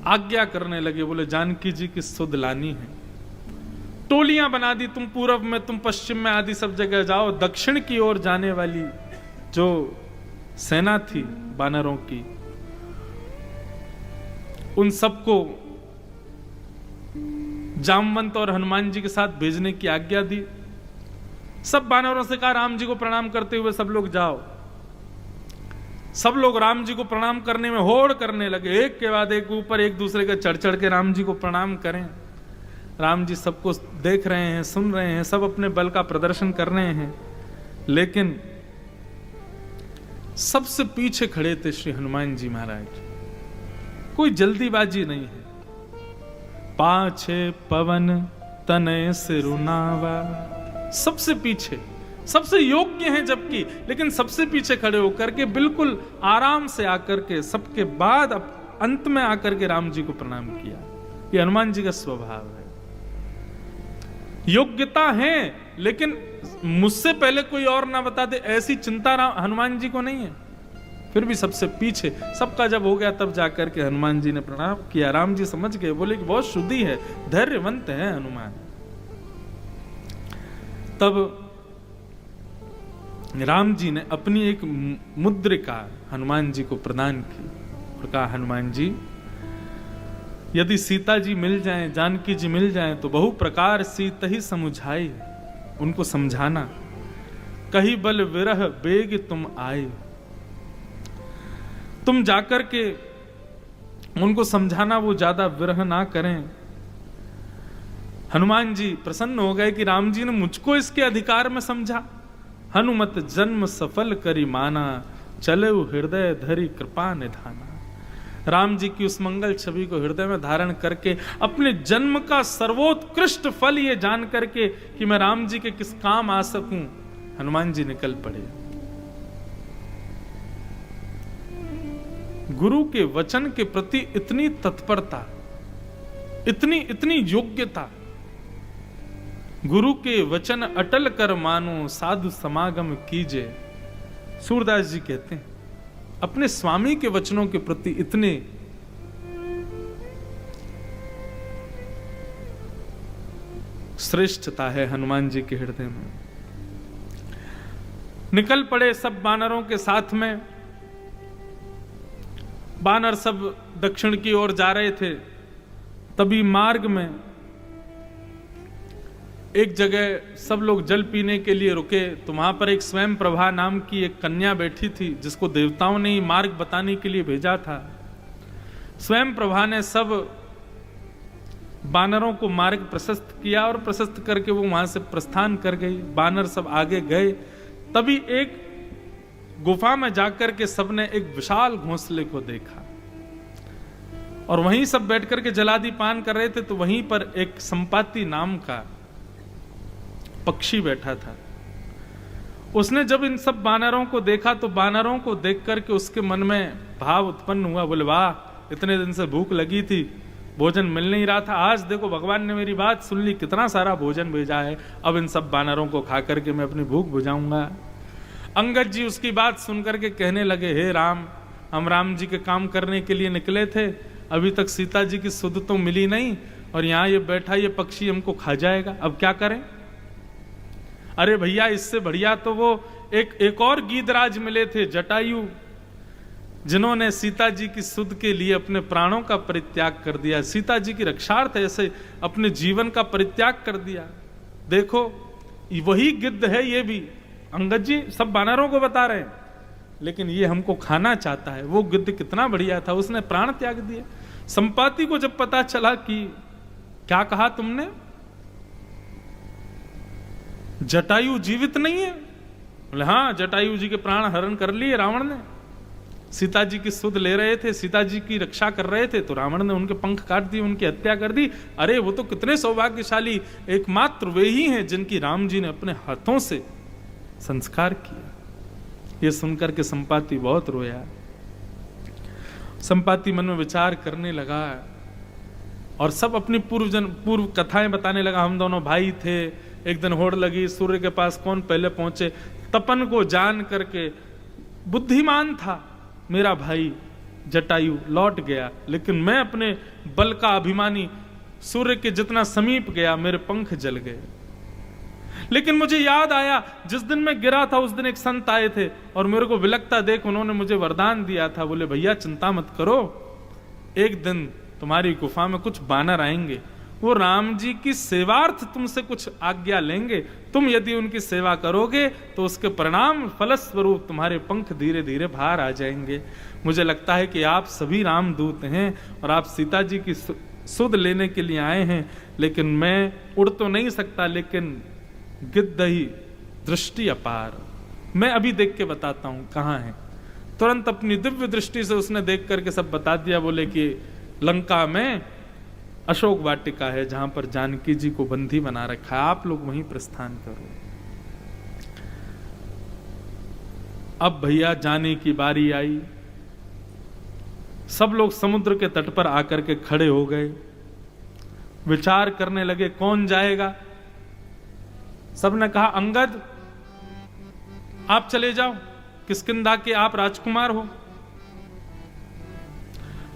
आज्ञा करने लगे, बोले जानकी जी की सुध लानी है। टोलियां बना दी, तुम पूर्व में, तुम पश्चिम में, आदि सब जगह जाओ। दक्षिण की ओर जाने वाली जो सेना थी बानरों की, उन सबको जामवंत और हनुमान जी के साथ भेजने की आज्ञा दी। सब बानरों से कहा राम जी को प्रणाम करते हुए सब लोग जाओ। सब लोग राम जी को प्रणाम करने में होड़ करने लगे, एक के बाद एक ऊपर एक दूसरे के चढ़ चढ़ के राम जी को प्रणाम करें। राम जी सबको देख रहे हैं, सुन रहे हैं, सब अपने बल का प्रदर्शन कर रहे हैं, लेकिन सबसे पीछे खड़े थे श्री हनुमान जी महाराज। कोई जल्दीबाजी नहीं है। पाछे पवन तनय सिरुनावा, सबसे पीछे, सबसे योग्य हैं जबकि, लेकिन सबसे पीछे खड़े होकर के बिल्कुल आराम से आकर के सबके बाद अंत में आकर के राम जी को प्रणाम किया। ये हनुमान जी का स्वभाव है। योग्यता है, लेकिन मुझसे पहले कोई और ना बता दे, ऐसी चिंता हनुमान जी को नहीं है। फिर भी सबसे पीछे, सबका जब हो गया तब जाकर के हनुमान जी ने प्रणाम किया। राम जी समझ गए, बोले कि बहुत शुद्धि है, धैर्यवंत है हनुमान। तब राम जी ने अपनी एक मुद्रिका हनुमान जी को प्रदान की और कहा हनुमान जी, यदि सीता जी मिल जाएं, जानकी जी मिल जाएं, तो बहु प्रकार सीता ही समुझाई, उनको समझाना। कहीं बल विरह बेग तुम आए, तुम जाकर के उनको समझाना, वो ज्यादा विरह ना करें। हनुमान जी प्रसन्न हो गए कि राम जी ने मुझको इसके अधिकार में समझा। हनुमत जन्म सफल करी माना, चले हृदय धरी कृपा निधाना। राम जी की उस मंगल छवि को हृदय में धारण करके अपने जन्म का सर्वोत्कृष्ट फल ये जान करके कि मैं राम जी के किस काम आ सकूं, हनुमान जी निकल पड़े। गुरु के वचन के प्रति इतनी तत्परता, इतनी योग्यता। गुरु के वचन अटल कर मानो, साधु समागम कीजे। सूरदास जी कहते हैं अपने स्वामी के वचनों के प्रति इतने श्रेष्ठता है हनुमान जी के हृदय में। निकल पड़े सब बानरों के साथ में। बानर सब दक्षिण की ओर जा रहे थे। तभी मार्ग में एक जगह सब लोग जल पीने के लिए रुके, तो वहां पर एक स्वयं प्रभा नाम की एक कन्या बैठी थी, जिसको देवताओं ने ही मार्ग बताने के लिए भेजा था। स्वयं प्रभा ने सब बानरों को मार्ग प्रशस्त किया और प्रशस्त करके वो वहां से प्रस्थान कर गई। बानर सब आगे गए। तभी एक गुफा में जाकर के सबने एक विशाल घोंसले को देखा और वहीं सब बैठ करके जलादि पान कर रहे थे। तो वहीं पर एक संपाति नाम का पक्षी बैठा था। उसने जब इन सब बानरों को देखा तो बानरों को देख करके उसके मन में भाव उत्पन्न हुआ, बोले वाह, इतने दिन से भूख लगी थी, भोजन मिल नहीं रहा था, आज देखो भगवान ने मेरी बात सुन ली, कितना सारा भोजन भेजा है, अब इन सब बानरों को खा करके मैं अपनी भूख बुझाऊंगा। अंगद जी उसकी बात सुन करके कहने लगे, हे राम, हम राम जी के काम करने के लिए निकले थे, अभी तक सीता जी की सुध तो मिली नहीं और यहाँ ये बैठा ये पक्षी हमको खा जाएगा, अब क्या करें। अरे भैया, इससे बढ़िया तो वो एक और गीधराज मिले थे, जटायु, जिन्होंने सीता जी की सुध के लिए अपने प्राणों का परित्याग कर दिया, सीता जी की रक्षार्थ ऐसे अपने जीवन का परित्याग कर दिया। देखो वही गिद्ध है ये भी। अंगद जी सब बानरों को बता रहे हैं, लेकिन ये हमको खाना चाहता है। वो गिद्ध कितना बढ़िया था, उसने प्राण त्याग दिए। संपाति को जब पता चला कि क्या कहा तुमने, जटायु जीवित नहीं है, बोले हाँ, जटायु जी के प्राण हरण कर लिए रावण ने। सीता जी की सुध ले रहे थे, सीता जी की रक्षा कर रहे थे, तो रावण ने उनके पंख काट दिए, उनकी हत्या कर दी। अरे वो तो कितने सौभाग्यशाली, एकमात्र वे ही हैं जिनकी राम जी ने अपने हाथों से संस्कार किया। ये सुनकर के संपाति बहुत रोया। संपाति मन में विचार करने लगा और सब अपनी पूर्व कथाएं बताने लगा। हम दोनों भाई थे, एक दिन होड़ लगी, सूर्य के पास कौन पहले पहुंचे। तपन को जान करके, बुद्धिमान था मेरा भाई, जटायु लौट गया, लेकिन मैं अपने बल का अभिमानी सूर्य के जितना समीप गया मेरे पंख जल गए। लेकिन मुझे याद आया जिस दिन मैं गिरा था उस दिन एक संत आए थे और मेरे को विलकता देख उन्होंने मुझे वरदान दिया था, बोले भैया चिंता मत करो, एक दिन तुम्हारी गुफा में कुछ बानर आएंगे, वो राम जी की सेवार्थ तुमसे कुछ आज्ञा लेंगे, तुम यदि उनकी सेवा करोगे तो उसके परिणाम फलस्वरूप तुम्हारे पंख धीरे धीरे बाहर आ जाएंगे। मुझे लगता है कि आप सभी रामदूत हैं और आप सीता जी की सुध लेने के लिए आए हैं, लेकिन मैं उड़ तो नहीं सकता, लेकिन गिद्धहि दृष्टि अपार, मैं अभी देख के बताता हूं कहां है। तुरंत अपनी दिव्य दृष्टि से उसने देख करके सब बता दिया, बोले कि लंका में अशोक वाटिका है जहां पर जानकी जी को बंदी बना रखा है, आप लोग वहीं प्रस्थान करो। अब भैया जाने की बारी आई, सब लोग समुद्र के तट पर आकर के खड़े हो गए, विचार करने लगे कौन जाएगा। सबने कहा अंगद आप चले जाओ, किष्किंधा के आप राजकुमार हो।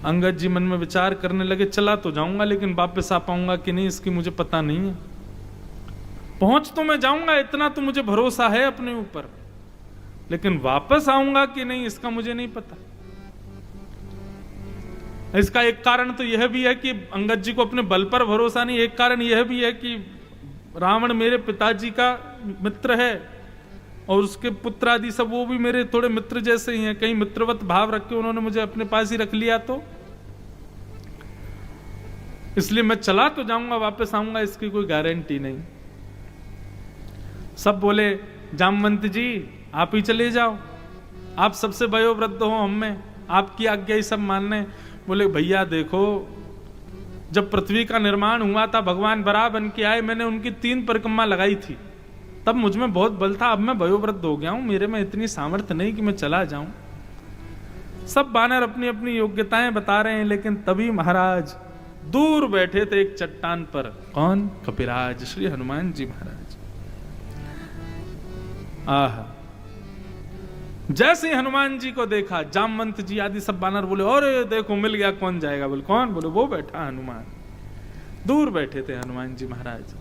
अंगद जी मन में विचार करने लगे, चला तो जाऊंगा लेकिन वापस आ पाऊंगा कि नहीं इसकी मुझे पता नहीं है, पहुंच तो मैं जाऊंगा इतना तो मुझे भरोसा है अपने ऊपर, लेकिन वापस आऊंगा कि नहीं इसका मुझे नहीं पता। इसका एक कारण तो यह भी है कि अंगद जी को अपने बल पर भरोसा नहीं, एक कारण यह भी है कि रावण मेरे पिताजी का मित्र है और उसके पुत्र आदि सब वो भी मेरे थोड़े मित्र जैसे ही हैं, कहीं मित्रवत भाव रख के उन्होंने मुझे अपने पास ही रख लिया, तो इसलिए मैं चला तो जाऊंगा वापस आऊंगा इसकी कोई गारंटी नहीं। सब बोले जामवंत जी आप ही चले जाओ, आप सबसे वयोवृद्ध हो, हम में आपकी आज्ञा ही सब मानने। बोले भैया देखो, जब पृथ्वी का निर्माण हुआ था भगवान बराह बन के आए, मैंने उनकी 3 परिक्रमा लगाई थी, तब मुझ में बहुत बल था, अब मैं वयोवृद्ध हो गया हूं, मेरे में इतनी सामर्थ्य नहीं कि मैं चला जाऊं। सब बानर अपनी अपनी योग्यताएं बता रहे हैं, लेकिन तभी महाराज दूर बैठे थे एक चट्टान पर, कौन? कपिराज श्री हनुमान जी महाराज। आहा, जैसे ही हनुमान जी को देखा जामवंत जी आदि सब बानर बोले अरे देखो मिल गया, कौन जाएगा? बोले कौन? बोले वो बैठा हनुमान। दूर बैठे थे हनुमान जी महाराज।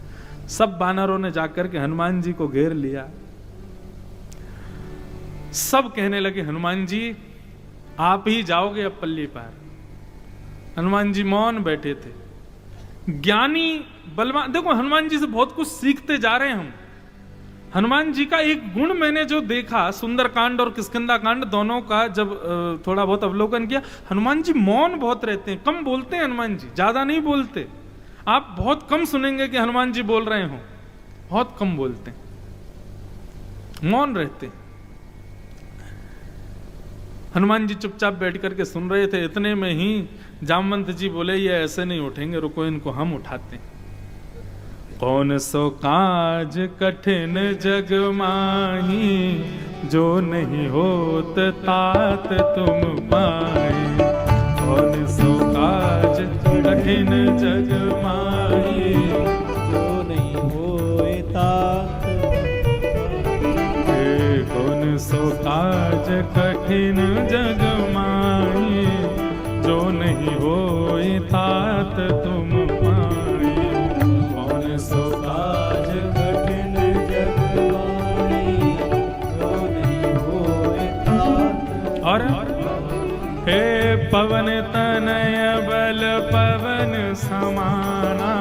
सब बानरों ने जाकर के हनुमान जी को घेर लिया। सब कहने लगे हनुमान जी आप ही जाओगे अब पल्ली पार। हनुमान जी मौन बैठे थे। ज्ञानी बलवान, देखो हनुमान जी से बहुत कुछ सीखते जा रहे हैं हम। हनुमान जी का एक गुण मैंने जो देखा, सुंदरकांड और किष्किंधा कांड दोनों का जब थोड़ा बहुत अवलोकन किया, हनुमान जी मौन बहुत रहते हैं, कम बोलते हैं हनुमान जी, ज्यादा नहीं बोलते। आप बहुत कम सुनेंगे कि हनुमान जी बोल रहे हो, बहुत कम बोलते हैं, मौन रहते हैं। हनुमान जी चुपचाप बैठ करके सुन रहे थे। इतने में ही जामवंत जी बोले ये ऐसे नहीं उठेंगे, रुको इनको हम उठाते हैं। कौन सो काज कठिन जग माही, जो नहीं होत तात तुम पाए। कौन सो काज कठिन जग माही, जो नहीं होए तात। कौन सो काज कठिन जग माही, जो नहीं होए तात तुम पाए। कौन सो काज कठिन जग माही, जो नहीं होए तात। और हे पवन तनय बल पवन समाना,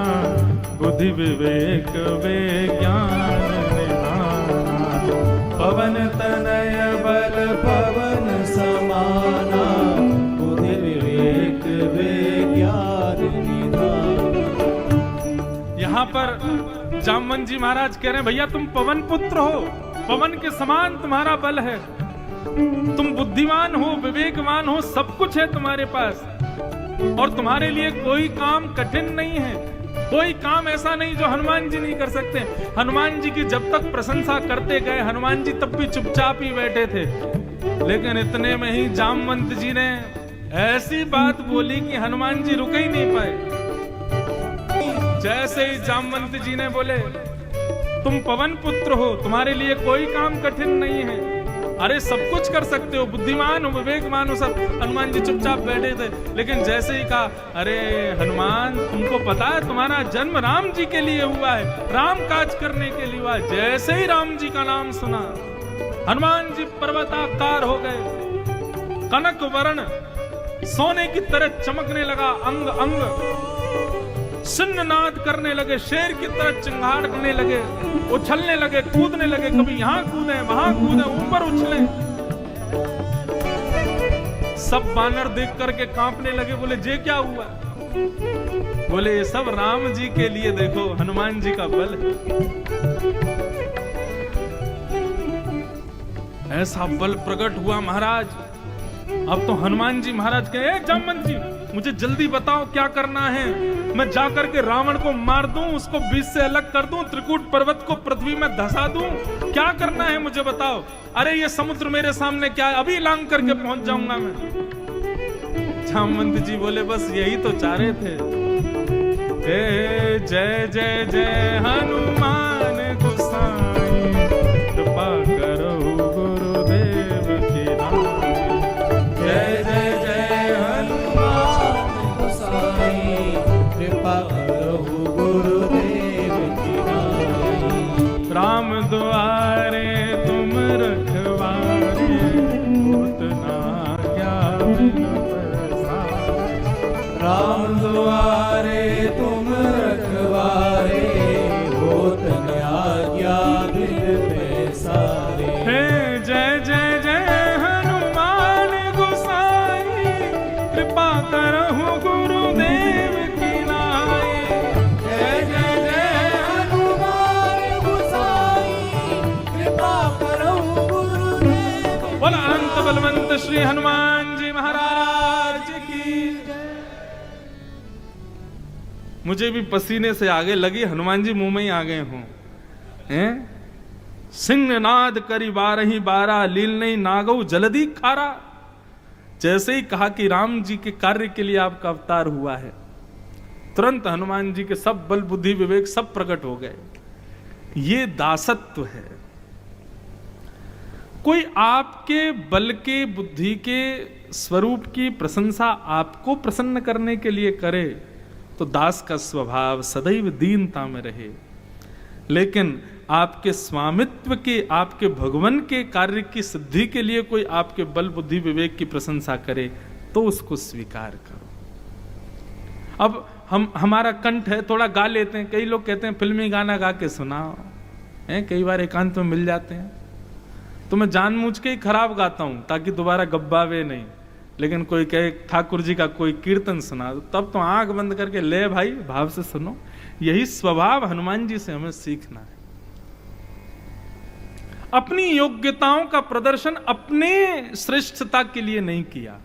बुद्धि विवेक विज्ञान निधाना। पवन तनय बल पवन समाना, बुद्धि विवेक विज्ञान निधान। यहाँ पर जामवंत जी महाराज कह रहे हैं भैया तुम पवन पुत्र हो, पवन के समान तुम्हारा बल है, तुम बुद्धिमान हो, विवेकवान हो, सब कुछ है तुम्हारे पास, और तुम्हारे लिए कोई काम कठिन नहीं है। कोई काम ऐसा नहीं जो हनुमान जी नहीं कर सकते। हनुमान जी की जब तक प्रशंसा करते गए, हनुमान जी तब भी चुपचाप ही बैठे थे, लेकिन इतने में ही जामवंत जी ने ऐसी बात बोली कि हनुमान जी रुक ही नहीं पाए। जैसे ही जामवंत जी ने बोले तुम पवन पुत्र हो, तुम्हारे लिए कोई काम कठिन नहीं है, अरे सब कुछ कर सकते हो, बुद्धिमान हो, विवेकमान हो सब। हनुमान जी चुपचाप बैठे थे, लेकिन जैसे ही कहा, अरे हनुमान तुमको पता है तुम्हारा जन्म राम जी के लिए हुआ है, राम काज करने के लिए हुआ है। जैसे ही राम जी का नाम सुना, हनुमान जी पर्वताकार हो गए, कनक वर्ण सोने की तरह चमकने लगा अंग अंग, सिन्ननाद करने लगे, शेर की तरह चिंगाड़ने लगे, उछलने लगे, कूदने लगे, कभी यहां कूदे वहां कूदे, ऊपर उछले। सब वानर देख करके कांपने लगे, बोले ये क्या हुआ? बोले ये सब राम जी के लिए, देखो हनुमान जी का बल है। ऐसा बल प्रकट हुआ महाराज। अब तो हनुमान जी महाराज कहे, जामवंत जी मुझे जल्दी बताओ क्या करना है, मैं जाकर के रावण को मार दूं, उसको बीच से अलग कर दूं, त्रिकूट पर्वत को पृथ्वी में धसा दूं, क्या करना है मुझे बताओ। अरे ये समुद्र मेरे सामने क्या है, अभी लांग करके पहुंच जाऊंगा मैं। जामवंत जी बोले बस यही तो चाह रहे थे। जय जय जय हनुमान गोसाई, कृपा करो गुरुदेव की नाम। जय जय जय हनुमान गोसाई, कृपा करो गुरुदेव की नाई। राम द्वारे तुम रखवारे, होत ना क्या बिन पैसारे। राम द्वारे तुम रखवारे, होत न आज्ञा बिन पैसारे। हे जय जय जय हनुमान गोसाई, कृपा करहु गुरुदेव की नाई। जय जय जय हनुमान गोसाई, कृपा करो गुरुदेव। बोल अनंत बलवंत श्री हनुमान जी महाराज की। मुझे भी पसीने से आगे लगी, हनुमान जी मुंह में ही आ गए हों। हैं? सिंह नाद करी बारही बारा, लील नहीं नागौ जलदी खारा। जैसे ही कहा कि राम जी के कार्य के लिए आपका अवतार हुआ है, तुरंत हनुमान जी के सब बल बुद्धि विवेक सब प्रकट हो गए। ये दासत्व है। कोई आपके बल के बुद्धि के स्वरूप की प्रशंसा आपको प्रसन्न करने के लिए करे तो दास का स्वभाव सदैव दीनता में रहे। लेकिन आपके स्वामित्व के, आपके भगवान के कार्य की सिद्धि के लिए कोई आपके बल बुद्धि विवेक की प्रशंसा करे तो उसको स्वीकार करो। अब हमारा कंठ है, थोड़ा गा लेते हैं। कई लोग कहते हैं फिल्मी गाना गा के सुनाओ, हैं? कई बार एकांत में मिल जाते हैं तो मैं जानबूझ के ही खराब गाता हूं ताकि दोबारा गब्बावे नहीं। लेकिन कोई कहे ठाकुर जी का कोई कीर्तन सुना, तब तो आंख बंद करके ले भाई भाव से सुनो। यही स्वभाव हनुमान जी से हमें सीखना है। अपनी योग्यताओं का प्रदर्शन अपने श्रेष्ठता के लिए नहीं किया।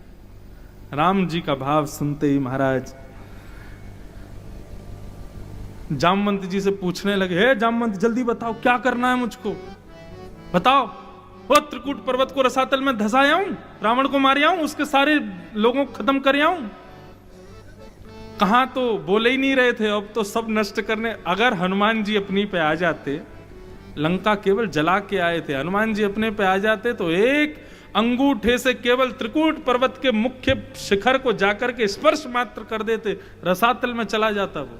राम जी का भाव सुनते ही महाराज जामवंत जी से पूछने लगे, हे जामवंत जल्दी बताओ क्या करना है मुझको, बताओ। वो त्रिकूट पर्वत को रसातल में धसाया हूं, रावण को मार आऊं, उसके सारे लोगों को खत्म कर आऊं। कहां तो बोले ही नहीं रहे थे, अब तो सब नष्ट करने। अगर हनुमान जी अपनी पे आ जाते, लंका केवल जला के आए थे, हनुमान जी अपने पे आ जाते तो एक अंगूठे से केवल त्रिकूट पर्वत के मुख्य शिखर को जाकर के स्पर्श मात्र कर देते, रसातल में चला जाता। वो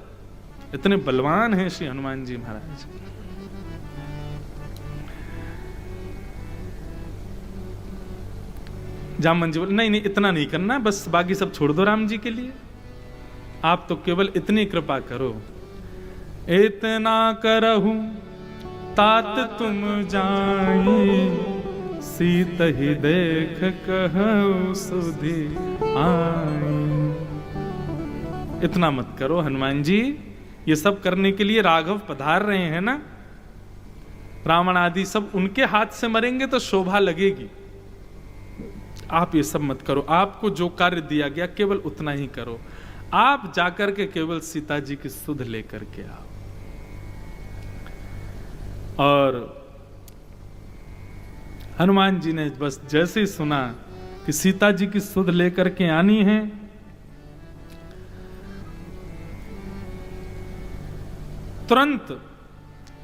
इतने बलवान हैं श्री हनुमान जी महाराज। जामवंत जी बोले नहीं नहीं इतना नहीं करना, बस बाकी सब छोड़ दो राम जी के लिए, आप तो केवल इतनी कृपा करो। इतना करहूं तात तुम जाई, सीत ही देख कहूं सुधि आई। इतना मत करो हनुमान जी, ये सब करने के लिए राघव पधार रहे हैं ना, रावण आदि सब उनके हाथ से मरेंगे तो शोभा लगेगी। आप ये सब मत करो, आपको जो कार्य दिया गया केवल उतना ही करो। आप जाकर के केवल सीता जी की सुध लेकर के आओ। और हनुमान जी ने बस जैसे ही सुना कि सीता जी की सुध लेकर के आनी है, तुरंत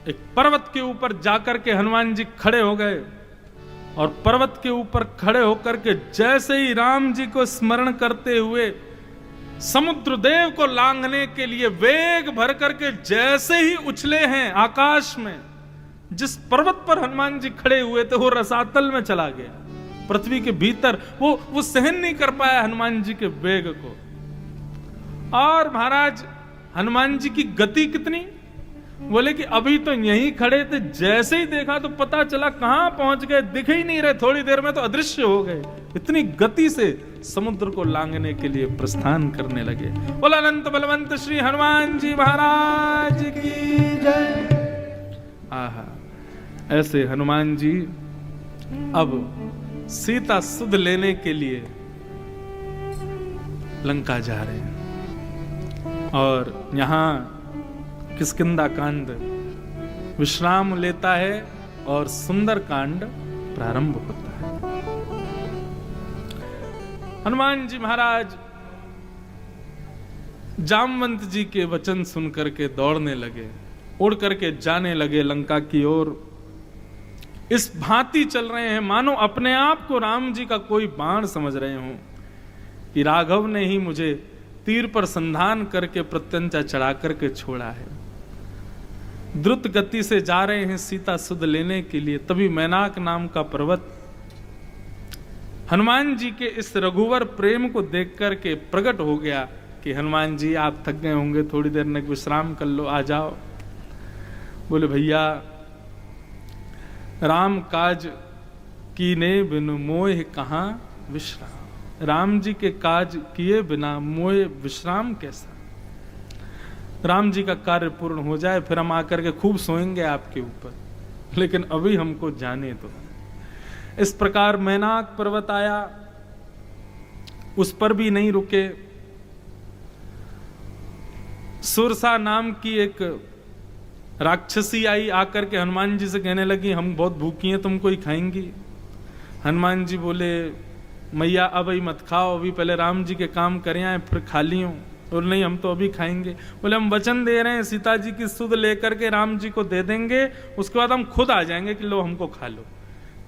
एक पर्वत के ऊपर जाकर के हनुमान जी खड़े हो गए। और पर्वत के ऊपर खड़े होकर के जैसे ही राम जी को स्मरण करते हुए समुद्र देव को लांघने के लिए वेग भर करके जैसे ही उछले हैं आकाश में, जिस पर्वत पर हनुमान जी खड़े हुए थे वो रसातल में चला गया, पृथ्वी के भीतर। वो सहन नहीं कर पाया हनुमान जी के वेग को। और महाराज हनुमान जी की गति कितनी, बोले कि अभी तो यहीं खड़े थे, जैसे ही देखा तो पता चला कहां पहुंच गए, दिख ही नहीं रहे, थोड़ी देर में तो अदृश्य हो गए। इतनी गति से समुद्र को लांघने के लिए प्रस्थान करने लगे। बोला अनंत बलवंत श्री हनुमान जी महाराज की जय। आहा, ऐसे हनुमान जी अब सीता सुध लेने के लिए लंका जा रहे हैं और यहां किष्किंधा कांड विश्राम लेता है और सुंदर कांड प्रारंभ होता है। हनुमान जी महाराज जामवंत जी के वचन सुनकर के दौड़ने लगे, उड़ करके जाने लगे लंका की ओर। इस भांति चल रहे हैं मानो अपने आप को राम जी का कोई बाण समझ रहे हों कि राघव ने ही मुझे तीर पर संधान करके प्रत्यंचा चढ़ा करके छोड़ा है। द्रुत गति से जा रहे हैं सीता सुध लेने के लिए। तभी मैनाक नाम का पर्वत हनुमान जी के इस रघुवर प्रेम को देख करके प्रकट हो गया कि हनुमान जी आप थक गए होंगे, थोड़ी देर में विश्राम कर लो, आ जाओ। बोले भैया राम काज कीने बिनु मोह कहां विश्राम। राम जी के काज किए बिना मोह विश्राम कैसा। राम जी का कार्य पूर्ण हो जाए फिर हम आकर के खूब सोएंगे आपके ऊपर, लेकिन अभी हमको जाने दो। इस प्रकार मैनाक पर्वत आया, उस पर भी नहीं रुके। सुरसा नाम की एक राक्षसी आई, आकर के हनुमान जी से कहने लगी हम बहुत भूखी हैं, तुमको ही खाएंगी। हनुमान जी बोले मैया अब ही मत खाओ, अभी पहले राम जी के काम करें आए फिर खा लियो। और नहीं हम तो अभी खाएंगे। बोले हम वचन दे रहे हैं सीता जी की सुध लेकर के राम जी को दे देंगे, उसके बाद हम खुद आ जाएंगे कि लो हमको खा लो,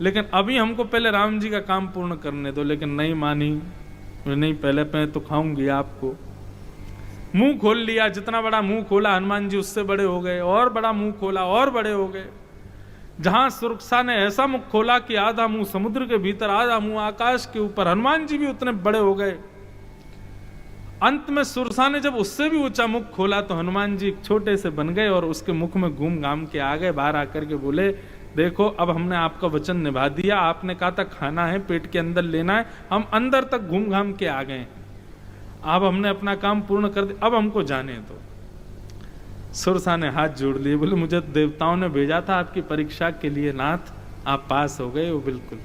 लेकिन अभी हमको पहले राम जी का काम पूर्ण करने दो। लेकिन नहीं मानी, नहीं पहले पहले तो खाऊंगी आपको। मुंह खोल लिया, जितना बड़ा मुंह खोला हनुमान जी उससे बड़े हो गए, और बड़ा मुंह खोला और बड़े हो गए। जहां सुरक्षा ने ऐसा मुख खोला कि आधा मुंह समुद्र के भीतर, आधा मुंह आकाश के ऊपर, हनुमान जी भी उतने बड़े हो गए। अंत में सुरसा ने जब उससे भी ऊंचा मुख खोला तो हनुमान जी छोटे से बन गए और उसके मुख में घूम घाम के आ गए। बाहर आकर के बोले देखो अब हमने आपका वचन निभा दिया, आपने कहा था खाना है पेट के अंदर लेना है, हम अंदर तक घूम घाम के आ गए, अब हमने अपना काम पूर्ण कर दिया, अब हमको जाने दो। सुरसा ने हाथ जोड़ लिए, बोले मुझे देवताओं ने भेजा था आपकी परीक्षा के लिए नाथ, आप पास हो गए हो बिल्कुल,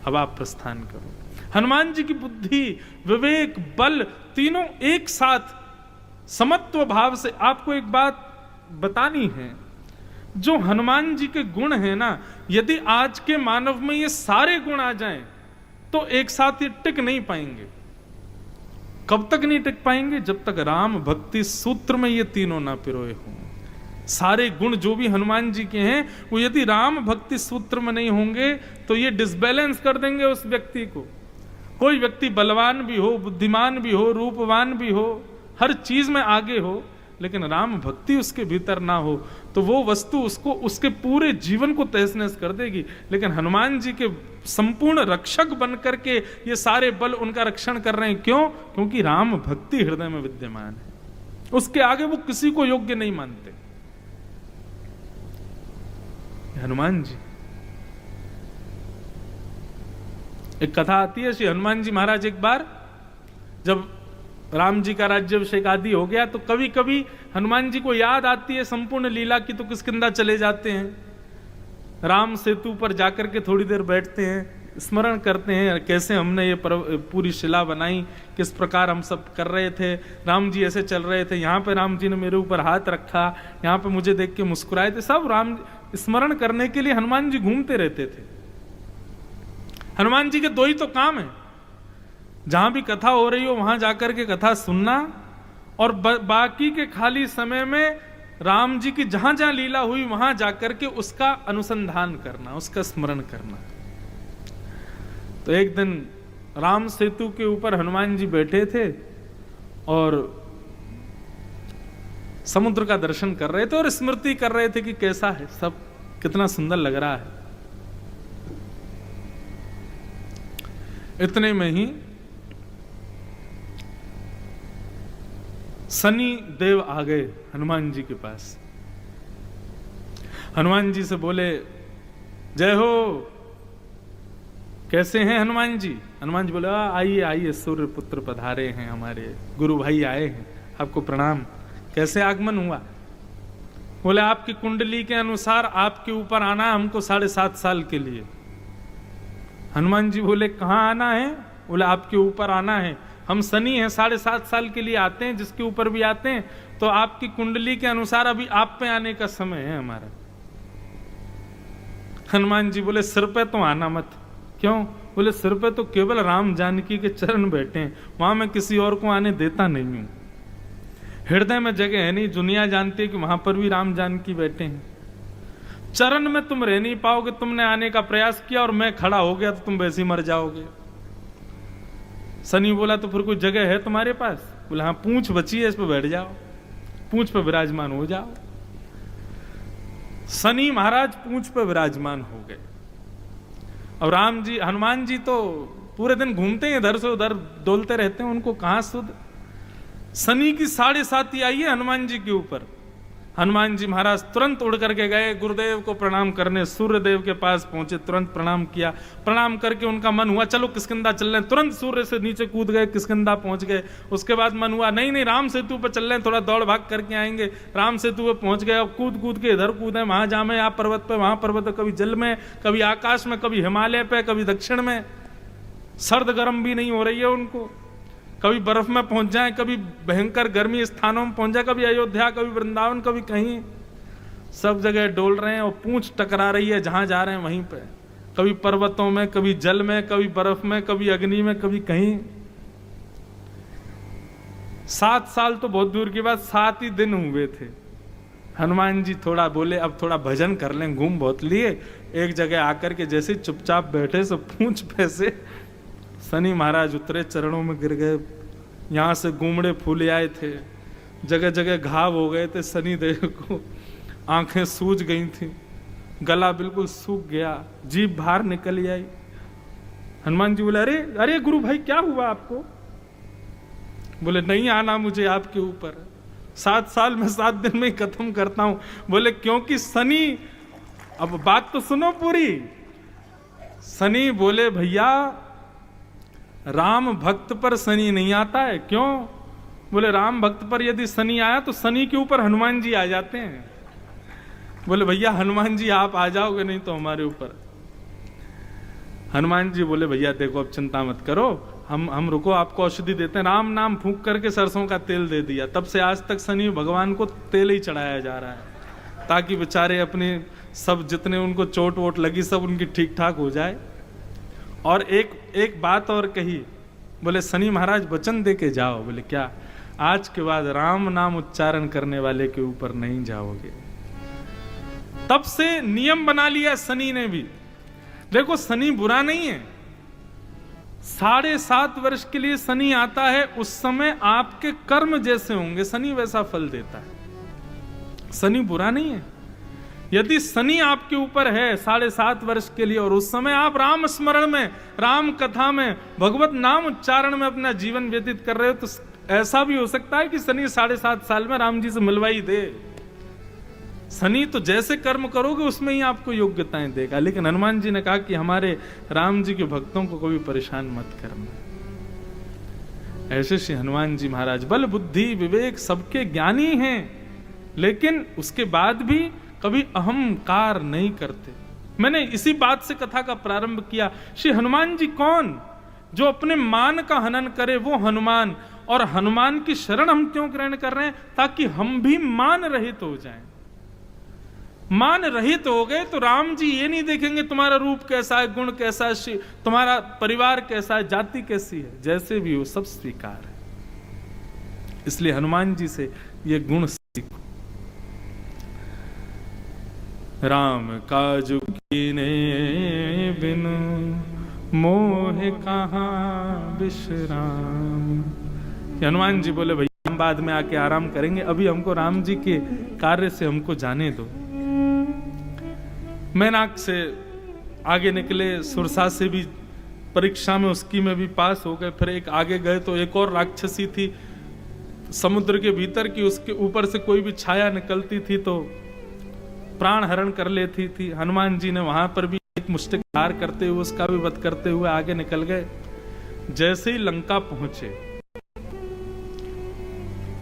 अब आप प्रस्थान करो। हनुमान जी की बुद्धि, विवेक, बल तीनों एक साथ समत्व भाव से। आपको एक बात बतानी है, जो हनुमान जी के गुण हैं ना, यदि आज के मानव में ये सारे गुण आ जाएं तो एक साथ ये टिक नहीं पाएंगे। कब तक नहीं टिक पाएंगे? जब तक राम भक्ति सूत्र में ये तीनों ना पिरोए हों। सारे गुण जो भी हनुमान जी के हैं वो यदि राम भक्ति सूत्र में नहीं होंगे तो ये डिसबैलेंस कर देंगे उस व्यक्ति को। कोई व्यक्ति बलवान भी हो, बुद्धिमान भी हो, रूपवान भी हो, हर चीज में आगे हो, लेकिन राम भक्ति उसके भीतर ना हो तो वो वस्तु उसको उसके पूरे जीवन को तहस नहस कर देगी। लेकिन हनुमान जी के संपूर्ण रक्षक बन करके ये सारे बल उनका रक्षण कर रहे हैं। क्यों? क्योंकि राम भक्ति हृदय में विद्यमान है, उसके आगे वो किसी को योग्य नहीं मानते। हनुमान जी, एक कथा आती है, श्री हनुमान जी महाराज एक बार जब राम जी का राज्याभिषेक आदि हो गया तो कभी कभी हनुमान जी को याद आती है संपूर्ण लीला की, तो किष्किंधा चले जाते हैं। राम सेतु पर जाकर के थोड़ी देर बैठते हैं, स्मरण करते हैं कैसे हमने ये पूरी शिला बनाई, किस प्रकार हम सब कर रहे थे, राम जी ऐसे चल रहे थे, यहाँ पे राम जी ने मेरे ऊपर हाथ रखा, यहाँ पे मुझे देख के मुस्कुराए थे। सब राम स्मरण करने के लिए हनुमान जी घूमते रहते थे। हनुमान जी के दो ही तो काम है, जहां भी कथा हो रही हो वहां जाकर के कथा सुनना, और बाकी के खाली समय में राम जी की जहां जहां लीला हुई वहां जाकर के उसका अनुसंधान करना, उसका स्मरण करना। तो एक दिन राम सेतु के ऊपर हनुमान जी बैठे थे और समुद्र का दर्शन कर रहे थे और स्मृति कर रहे थे कि कैसा है सब, कितना सुंदर लग रहा है। इतने में ही शनि देव आ गए हनुमान जी के पास। हनुमान जी से बोले, जय हो, कैसे हैं हनुमान जी? हनुमान जी बोले, आइए आइए, सूर्य पुत्र पधारे हैं, हमारे गुरु भाई आए हैं, आपको प्रणाम। कैसे आगमन हुआ? बोले, आपकी कुंडली के अनुसार आपके ऊपर आना हमको 7.5 साल के लिए। हनुमान जी बोले, कहाँ आना है? बोले, आपके ऊपर आना है। हम शनि हैं, 7.5 साल के लिए आते हैं, जिसके ऊपर भी आते हैं, तो आपकी कुंडली के अनुसार अभी आप पे आने का समय है हमारा। हनुमान जी बोले, सिर पे तो आना मत। क्यों? बोले, सिर पे तो केवल राम जानकी के चरण बैठे हैं, वहां मैं किसी और को आने देता नहीं हूं। हृदय में जगह है नहीं, दुनिया जानती है कि वहां पर भी राम जानकी बैठे हैं। चरण में तुम रह नहीं पाओगे, तुमने आने का प्रयास किया और मैं खड़ा हो गया तो तुम वैसे ही मर जाओगे। शनि बोला, तो फिर कोई जगह है तुम्हारे पास? बोला, हाँ, पूंछ बची है, इस पे बैठ जाओ, पूंछ पे विराजमान हो जाओ। शनि महाराज पूंछ पे विराजमान हो गए। और राम जी, हनुमान जी तो पूरे दिन घूमते हैं, इधर से उधर डोलते रहते हैं, उनको कहां सुध। शनि की 7.5 आई है हनुमान जी के ऊपर। हनुमान जी महाराज तुरंत उड़ करके गए गुरुदेव को प्रणाम करने, सूर्य देव के पास पहुंचे, तुरंत प्रणाम किया। प्रणाम करके उनका मन हुआ, चलो किष्किंधा चल रहे हैं, तुरंत सूर्य से नीचे कूद गए, किष्किंधा पहुंच गए। उसके बाद मन हुआ, नहीं नहीं, राम सेतु पर चल रहे हैं, थोड़ा दौड़ भाग करके आएंगे। राम सेतु पर पहुंच गए, और कूद कूद के इधर कूदे, वहां जामे, आप पर्वत पे, वहां पर्वत पे, कभी जल में, कभी आकाश में, कभी हिमालय पे, कभी दक्षिण में। सर्द गर्म भी नहीं हो रही है उनको, कभी बर्फ में पहुंच जाए, कभी भयंकर गर्मी स्थानों में पहुंच जाए, कभी अयोध्या, कभी वृंदावन, कभी कहीं, सब जगह डोल रहे हैं और पूंछ टकरा रही है जहां जा रहे हैं वहीं पे। कभी पर्वतों में, कभी जल में, कभी बर्फ में, कभी अग्नि में, कभी कहीं। 7 साल तो बहुत दूर की बात, 7 ही दिन हुए थे। हनुमान जी थोड़ा बोले, अब थोड़ा भजन कर लें, घूम बहुत लिए। एक जगह आकर के जैसे चुपचाप बैठे, सब पूंछ पे से शनि महाराज उतरे, चरणों में गिर गए। यहां से गुमड़े फूले आए थे, जगह जगह घाव हो गए थे शनि देव को, आंखें सूज गई थी, गला बिल्कुल सूख गया, जीभ बाहर निकल आई। हनुमान जी बोले, अरे अरे गुरु भाई, क्या हुआ आपको? बोले, नहीं आना मुझे आपके ऊपर, 7 साल में 7 दिन में ही खत्म करता हूं। बोले, क्योंकि शनि, अब बात तो सुनो पूरी। शनि बोले, भैया राम भक्त पर शनि नहीं आता है। क्यों? बोले, राम भक्त पर यदि शनि आया तो शनि के ऊपर हनुमान जी आ जाते हैं। बोले, भैया हनुमान जी आप आ जाओगे नहीं तो हमारे ऊपर। हनुमान जी बोले, भैया देखो, अब चिंता मत करो, हम रुको, आपको औषधि देते हैं। राम नाम फूंक करके सरसों का तेल दे दिया। तब से आज तक शनि भगवान को तेल ही चढ़ाया जा रहा है, ताकि बेचारे अपने सब जितने उनको चोट वोट लगी सब उनकी ठीक ठाक हो जाए। और एक बात और कही, बोले, शनि महाराज वचन दे के जाओ। बोले, क्या? आज के बाद राम नाम उच्चारण करने वाले के ऊपर नहीं जाओगे। तब से नियम बना लिया शनि ने भी। देखो, शनि बुरा नहीं है। 7.5 वर्ष के लिए शनि आता है, उस समय आपके कर्म जैसे होंगे शनि वैसा फल देता है। शनि बुरा नहीं है। यदि शनि आपके ऊपर है 7.5 वर्ष के लिए और उस समय आप राम स्मरण में, राम कथा में, भगवत नाम उच्चारण में अपना जीवन व्यतीत कर रहे हो, तो ऐसा भी हो सकता है कि शनि 7.5 साल में राम जी से मिलवाई दे। शनि तो जैसे कर्म करोगे उसमें ही आपको योग्यताएं देगा। लेकिन हनुमान जी ने कहा कि हमारे राम जी के भक्तों को कभी परेशान मत करना। ऐसे श्री हनुमान जी महाराज बल बुद्धि विवेक सबके ज्ञानी हैं, लेकिन उसके बाद भी कभी अहंकार नहीं करते। मैंने इसी बात से कथा का प्रारंभ किया। श्री हनुमान जी कौन? जो अपने मान का हनन करे वो हनुमान। और हनुमान की शरण हम क्यों ग्रहण कर रहे हैं? ताकि हम भी मान रहित हो जाएं। मान रहित हो गए तो राम जी ये नहीं देखेंगे तुम्हारा रूप कैसा है, गुण कैसा है, तुम्हारा परिवार कैसा है, जाति कैसी है, जैसे भी हो सब स्वीकार है। इसलिए हनुमान जी से ये गुण सीखो। राम काज कीने बिनु मोह कहाँ विश्राम। हनुमान जी बोले भैया हम बाद में आके आराम करेंगे, अभी हमको राम जी के कार्य से हमको जाने दो। मैनाक से आगे निकले, सुरसा से भी परीक्षा में उसकी में भी पास हो गए। फिर एक आगे गए तो एक और राक्षसी थी समुद्र के भीतर की, उसके ऊपर से कोई भी छाया निकलती थी तो प्राण हरण कर लेती थी। हनुमान जी ने वहां पर भी एक मुष्टिक हार करते हुए उसका भी वध करते हुए आगे निकल गए। जैसे ही लंका पहुंचे,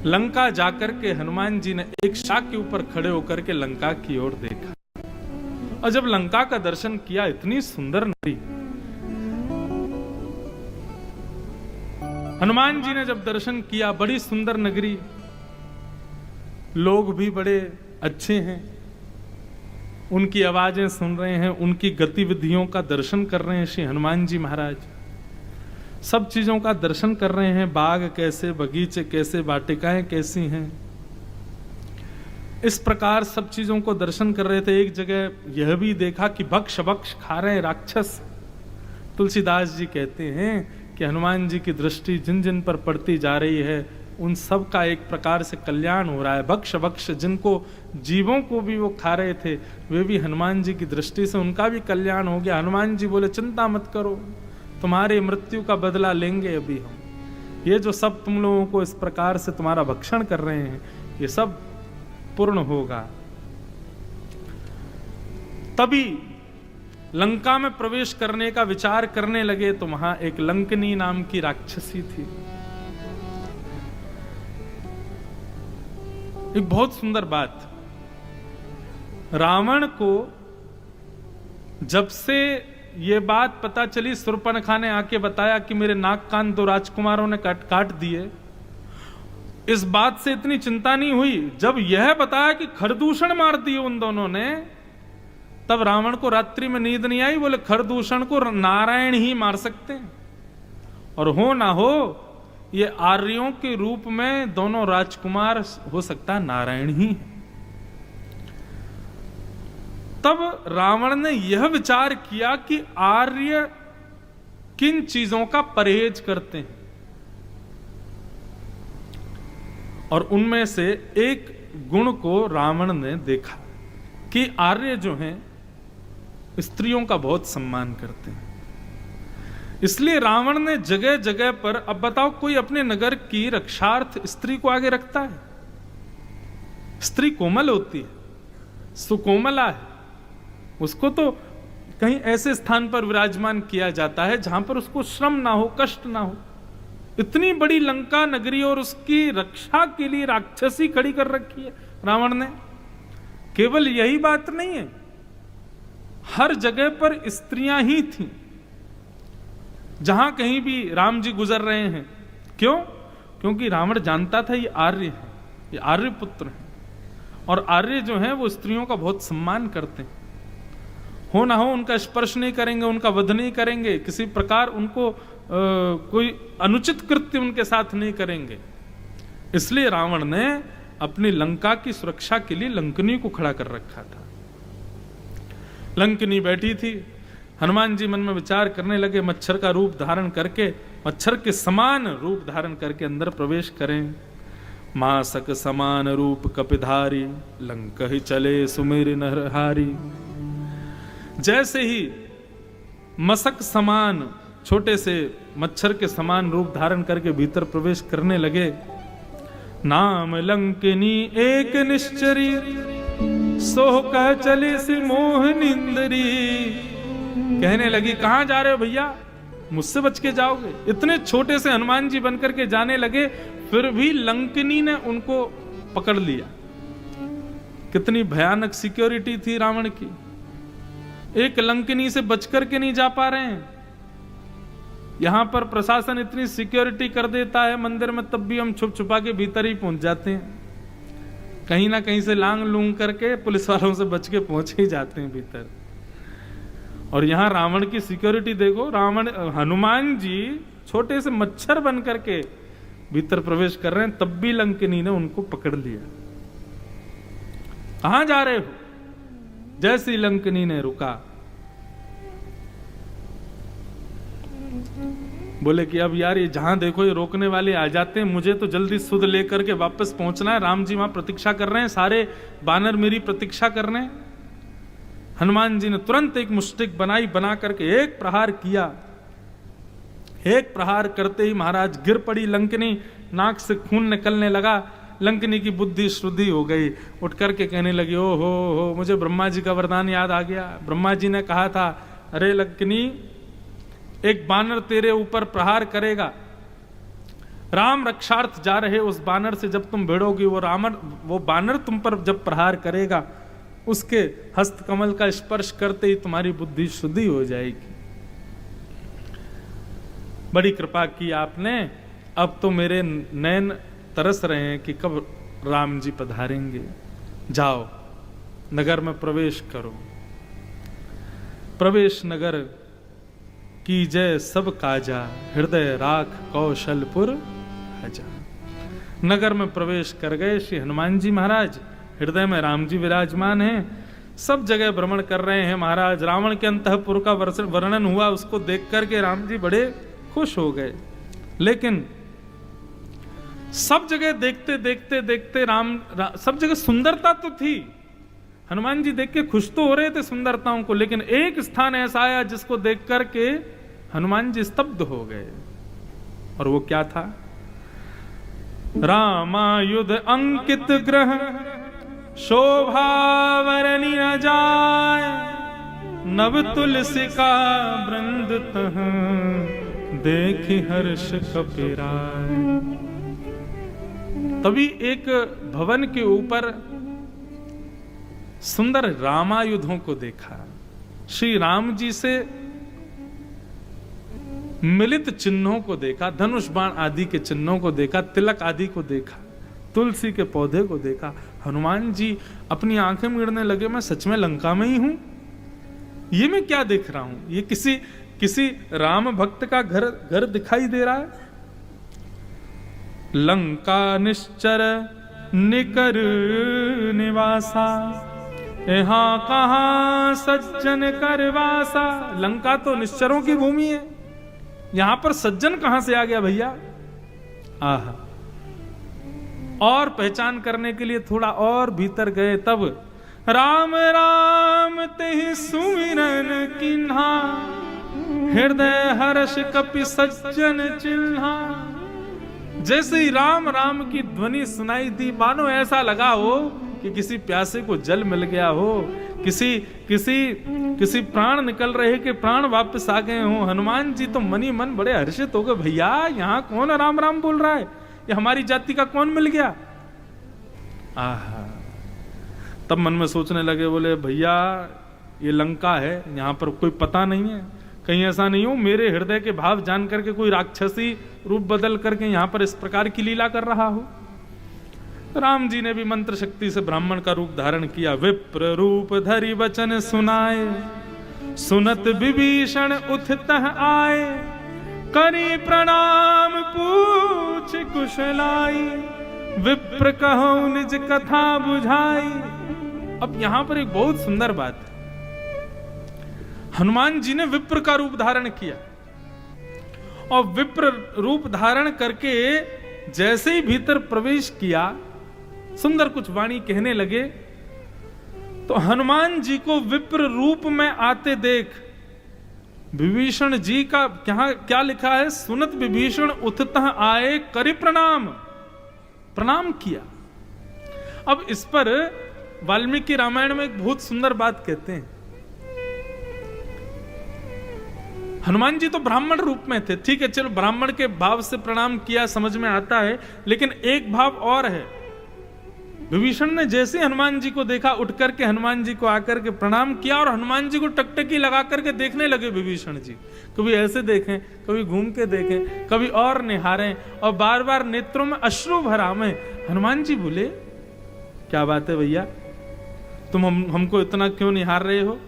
लंका जाकर के हनुमान जी ने एक शाख के ऊपर खड़े होकर के लंका की ओर देखा, और जब लंका का दर्शन किया, इतनी सुंदर नगरी। हनुमान जी ने जब दर्शन किया, बड़ी सुंदर नगरी, लोग भी बड़े अच्छे हैं, उनकी आवाजें सुन रहे हैं, उनकी गतिविधियों का दर्शन कर रहे हैं श्री हनुमान जी महाराज। सब चीजों का दर्शन कर रहे हैं, बाग कैसे, बगीचे कैसे, वाटिकाएं कैसी हैं, इस प्रकार सब चीजों को दर्शन कर रहे थे। एक जगह यह भी देखा कि भक्ष भक्ष खा रहे राक्षस। तुलसीदास जी कहते हैं कि हनुमान जी की दृष्टि जिन जिन पर पड़ती जा रही है, उन सब का एक प्रकार से कल्याण हो रहा है। भक्ष भक्ष जिनको जीवों को भी वो खा रहे थे, वे भी हनुमान जी की दृष्टि से उनका भी कल्याण हो गया। हनुमान जी बोले चिंता मत करो, तुम्हारी मृत्यु का बदला लेंगे अभी हम। ये जो सब तुम लोगों को इस प्रकार से तुम्हारा भक्षण कर रहे हैं, ये सब पूर्ण होगा। तभी लंका में प्रवेश करने का विचार करने लगे तो वहां एक लंकनी नाम की राक्षसी थी। एक बहुत सुंदर बात, रावण को जब से ये बात पता चली, शूर्पणखा ने आके बताया कि मेरे नाक कान दो राजकुमारों ने काट दिए, इस बात से इतनी चिंता नहीं हुई। जब यह बताया कि खरदूषण मार दिए उन दोनों ने, तब रावण को रात्रि में नींद नहीं आई। बोले खरदूषण को नारायण ही मार सकते हैं, और हो ना हो ये आर्यों के रूप में दोनों राजकुमार हो सकता नारायण ही है। तब रावण ने यह विचार किया कि आर्य किन चीजों का परहेज करते हैं, और उनमें से एक गुण को रावण ने देखा कि आर्य जो हैं स्त्रियों का बहुत सम्मान करते हैं। इसलिए रावण ने जगह जगह पर, अब बताओ कोई अपने नगर की रक्षार्थ स्त्री को आगे रखता है? स्त्री कोमल होती है, सुकोमला है, उसको तो कहीं ऐसे स्थान पर विराजमान किया जाता है जहां पर उसको श्रम ना हो, कष्ट ना हो। इतनी बड़ी लंका नगरी और उसकी रक्षा के लिए राक्षसी खड़ी कर रखी है रावण ने। केवल यही बात नहीं है, हर जगह पर स्त्रियां ही थीं जहां कहीं भी राम जी गुजर रहे हैं। क्यों? क्योंकि रावण जानता था ये आर्य है, ये आर्य पुत्र है, और आर्य जो है वो स्त्रियों का बहुत सम्मान करते हैं। हो ना हो उनका स्पर्श नहीं करेंगे, उनका वध नहीं करेंगे, किसी प्रकार उनको कोई अनुचित कृत्य उनके साथ नहीं करेंगे। इसलिए रावण ने अपनी लंका की सुरक्षा के लिए लंकनी को खड़ा कर रखा था। लंकनी बैठी थी, हनुमान जी मन में विचार करने लगे, मच्छर का रूप धारण करके, मच्छर के समान रूप धारण करके अंदर प्रवेश करें। मासक समान रूप कपिधारी, लंक ही चले सुमेर नरहारी। जैसे ही मसक समान, छोटे से मच्छर के समान रूप धारण करके भीतर प्रवेश करने लगे। नाम लंकिनी एक निश्चरी, सोह कह चले से मोह निंदरी। कहने लगी कहां जा रहे हो भैया, मुझसे बच के जाओगे। इतने छोटे से हनुमान जी बनकर के जाने लगे, फिर भी लंकिनी ने उनको पकड़ लिया। कितनी भयानक सिक्योरिटी थी रावण की, एक लंकिनी से बचकर के नहीं जा पा रहे हैं। यहां पर प्रशासन इतनी सिक्योरिटी कर देता है मंदिर में, तब भी हम छुप छुपा के भीतर ही पहुंच जाते हैं। कहीं ना कहीं से लांग लूंग करके पुलिस वालों से बच के पहुंच ही जाते हैं भीतर। और यहां रावण की सिक्योरिटी देखो, रावण हनुमान जी छोटे से मच्छर बन करके भीतर प्रवेश कर रहे हैं, तब भी लंकिनी ने उनको पकड़ लिया। कहां जा रहे हो? जैसी लंकिनी ने रुका, बोले कि अब यार ये जहां देखो ये रोकने वाले आ जाते हैं, मुझे तो जल्दी सुध लेकर के वापस पहुंचना है। राम जी वहां प्रतीक्षा कर रहे हैं, सारे बानर मेरी प्रतीक्षा कर रहे हैं। हनुमान जी ने तुरंत एक मुष्टिक बना करके एक प्रहार किया। एक प्रहार करते ही महाराज गिर पड़ी लंकिनी, नाक से खून निकलने लगा। लंकिनी की बुद्धि शुद्धि हो गई, उठ करके कहने लगी, ओ हो मुझे ब्रह्मा जी का वरदान याद आ गया। ब्रह्मा जी ने कहा था, अरे लंकिनी, एक बानर तेरे ऊपर प्रहार करेगा, राम रक्षार्थ जा रहे उस बानर से जब तुम भिड़ोगी, वो बानर तुम पर जब प्रहार करेगा, उसके हस्त कमल का स्पर्श करते ही तुम्हारी बुद्धि शुद्धि हो जाएगी। बड़ी कृपा की आपने, अब तो मेरे नैन तरस रहे हैं कि कब राम जी पधारेंगे। जाओ नगर में प्रवेश करो। प्रवेश नगर की जय सब काजा, हृदय राख कौशलपुर हजा। नगर में प्रवेश कर गए श्री हनुमान जी महाराज। हृदय में राम जी विराजमान हैं, सब जगह भ्रमण कर रहे हैं महाराज। रावण के अंतःपुर का वर्णन हुआ, उसको देख करके राम जी बड़े खुश हो गए। लेकिन सब जगह देखते देखते देखते सब जगह सुंदरता तो थी, हनुमान जी देख के खुश तो हो रहे थे सुंदरताओं को, लेकिन एक स्थान ऐसा आया जिसको देख करके हनुमान जी स्तब्ध हो गए। और वो क्या था? रामायुध अंकित ग्रह, शोभा वरनी न जाय, नव तुलसी का वृंद तह, देखी हर्ष कपिराय। तभी एक भवन के ऊपर सुंदर रामायुधों को देखा, श्री राम जी से मिलित चिन्हों को देखा, धनुष बाण आदि के चिन्हों को देखा, तिलक आदि को देखा, तुलसी के पौधे को देखा। हनुमान जी अपनी आंखें मिड़ने लगे, मैं सच में लंका में ही हूं? ये मैं क्या देख रहा हूं? ये किसी राम भक्त का घर दिखाई दे रहा है। लंका निश्चर निकर निवासा, यहाँ कहां सज्जन करवासा। लंका तो निश्चरों की भूमि है, यहां पर सज्जन कहां से आ गया भैया? आह। और पहचान करने के लिए थोड़ा और भीतर गए, तब राम राम तेहि सुमिरन किन्हा, हृदय हर्ष कपि सज्जन चिन्हा। जैसे ही राम राम की ध्वनि सुनाई दी, मानो ऐसा लगा हो कि किसी प्यासे को जल मिल गया हो, किसी प्राण निकल रहे के प्राण वापस आ गए हो। हनुमान जी तो मनी मन बड़े हर्षित हो गए, भैया यहाँ कौन राम राम बोल रहा है? ये हमारी जाति का कौन मिल गया? आहा। तब मन में सोचने लगे, बोले भैया ये लंका है, यहाँ पर कोई पता नहीं है, कहीं ऐसा नहीं हो मेरे हृदय के भाव जान करके कोई राक्षसी रूप बदल करके यहाँ पर इस प्रकार की लीला कर रहा हो। राम जी ने भी मंत्र शक्ति से ब्राह्मण का रूप धारण किया। विप्र रूप धरि वचन सुनाए, सुनत विभीषण उठतः आए, करी प्रणाम पूछ कुशलाई, विप्र कहो निज कथा बुझाई। अब यहां पर एक बहुत सुंदर बात है, हनुमान जी ने विप्र का रूप धारण किया और विप्र रूप धारण करके जैसे ही भीतर प्रवेश किया, सुंदर कुछ वाणी कहने लगे, तो हनुमान जी को विप्र रूप में आते देख विभीषण जी का क्या लिखा है? सुनत विभीषण उठतः आए, करि प्रणाम किया। अब इस पर वाल्मीकि रामायण में एक बहुत सुंदर बात कहते हैं। हनुमान जी तो ब्राह्मण रूप में थे, ठीक है, चलो ब्राह्मण के भाव से प्रणाम किया, समझ में आता है, लेकिन एक भाव और है। विभीषण ने जैसे हनुमान जी को देखा, उठ करके हनुमान जी को आकर के प्रणाम किया और हनुमान जी को टकटकी लगा करके देखने लगे विभीषण जी। कभी ऐसे देखें, कभी घूम के देखें, कभी और निहारें और बार बार नेत्रों में अश्रु भरावें। हनुमान जी बोले, क्या बात है भैया, तुम हमको इतना क्यों निहार रहे हो?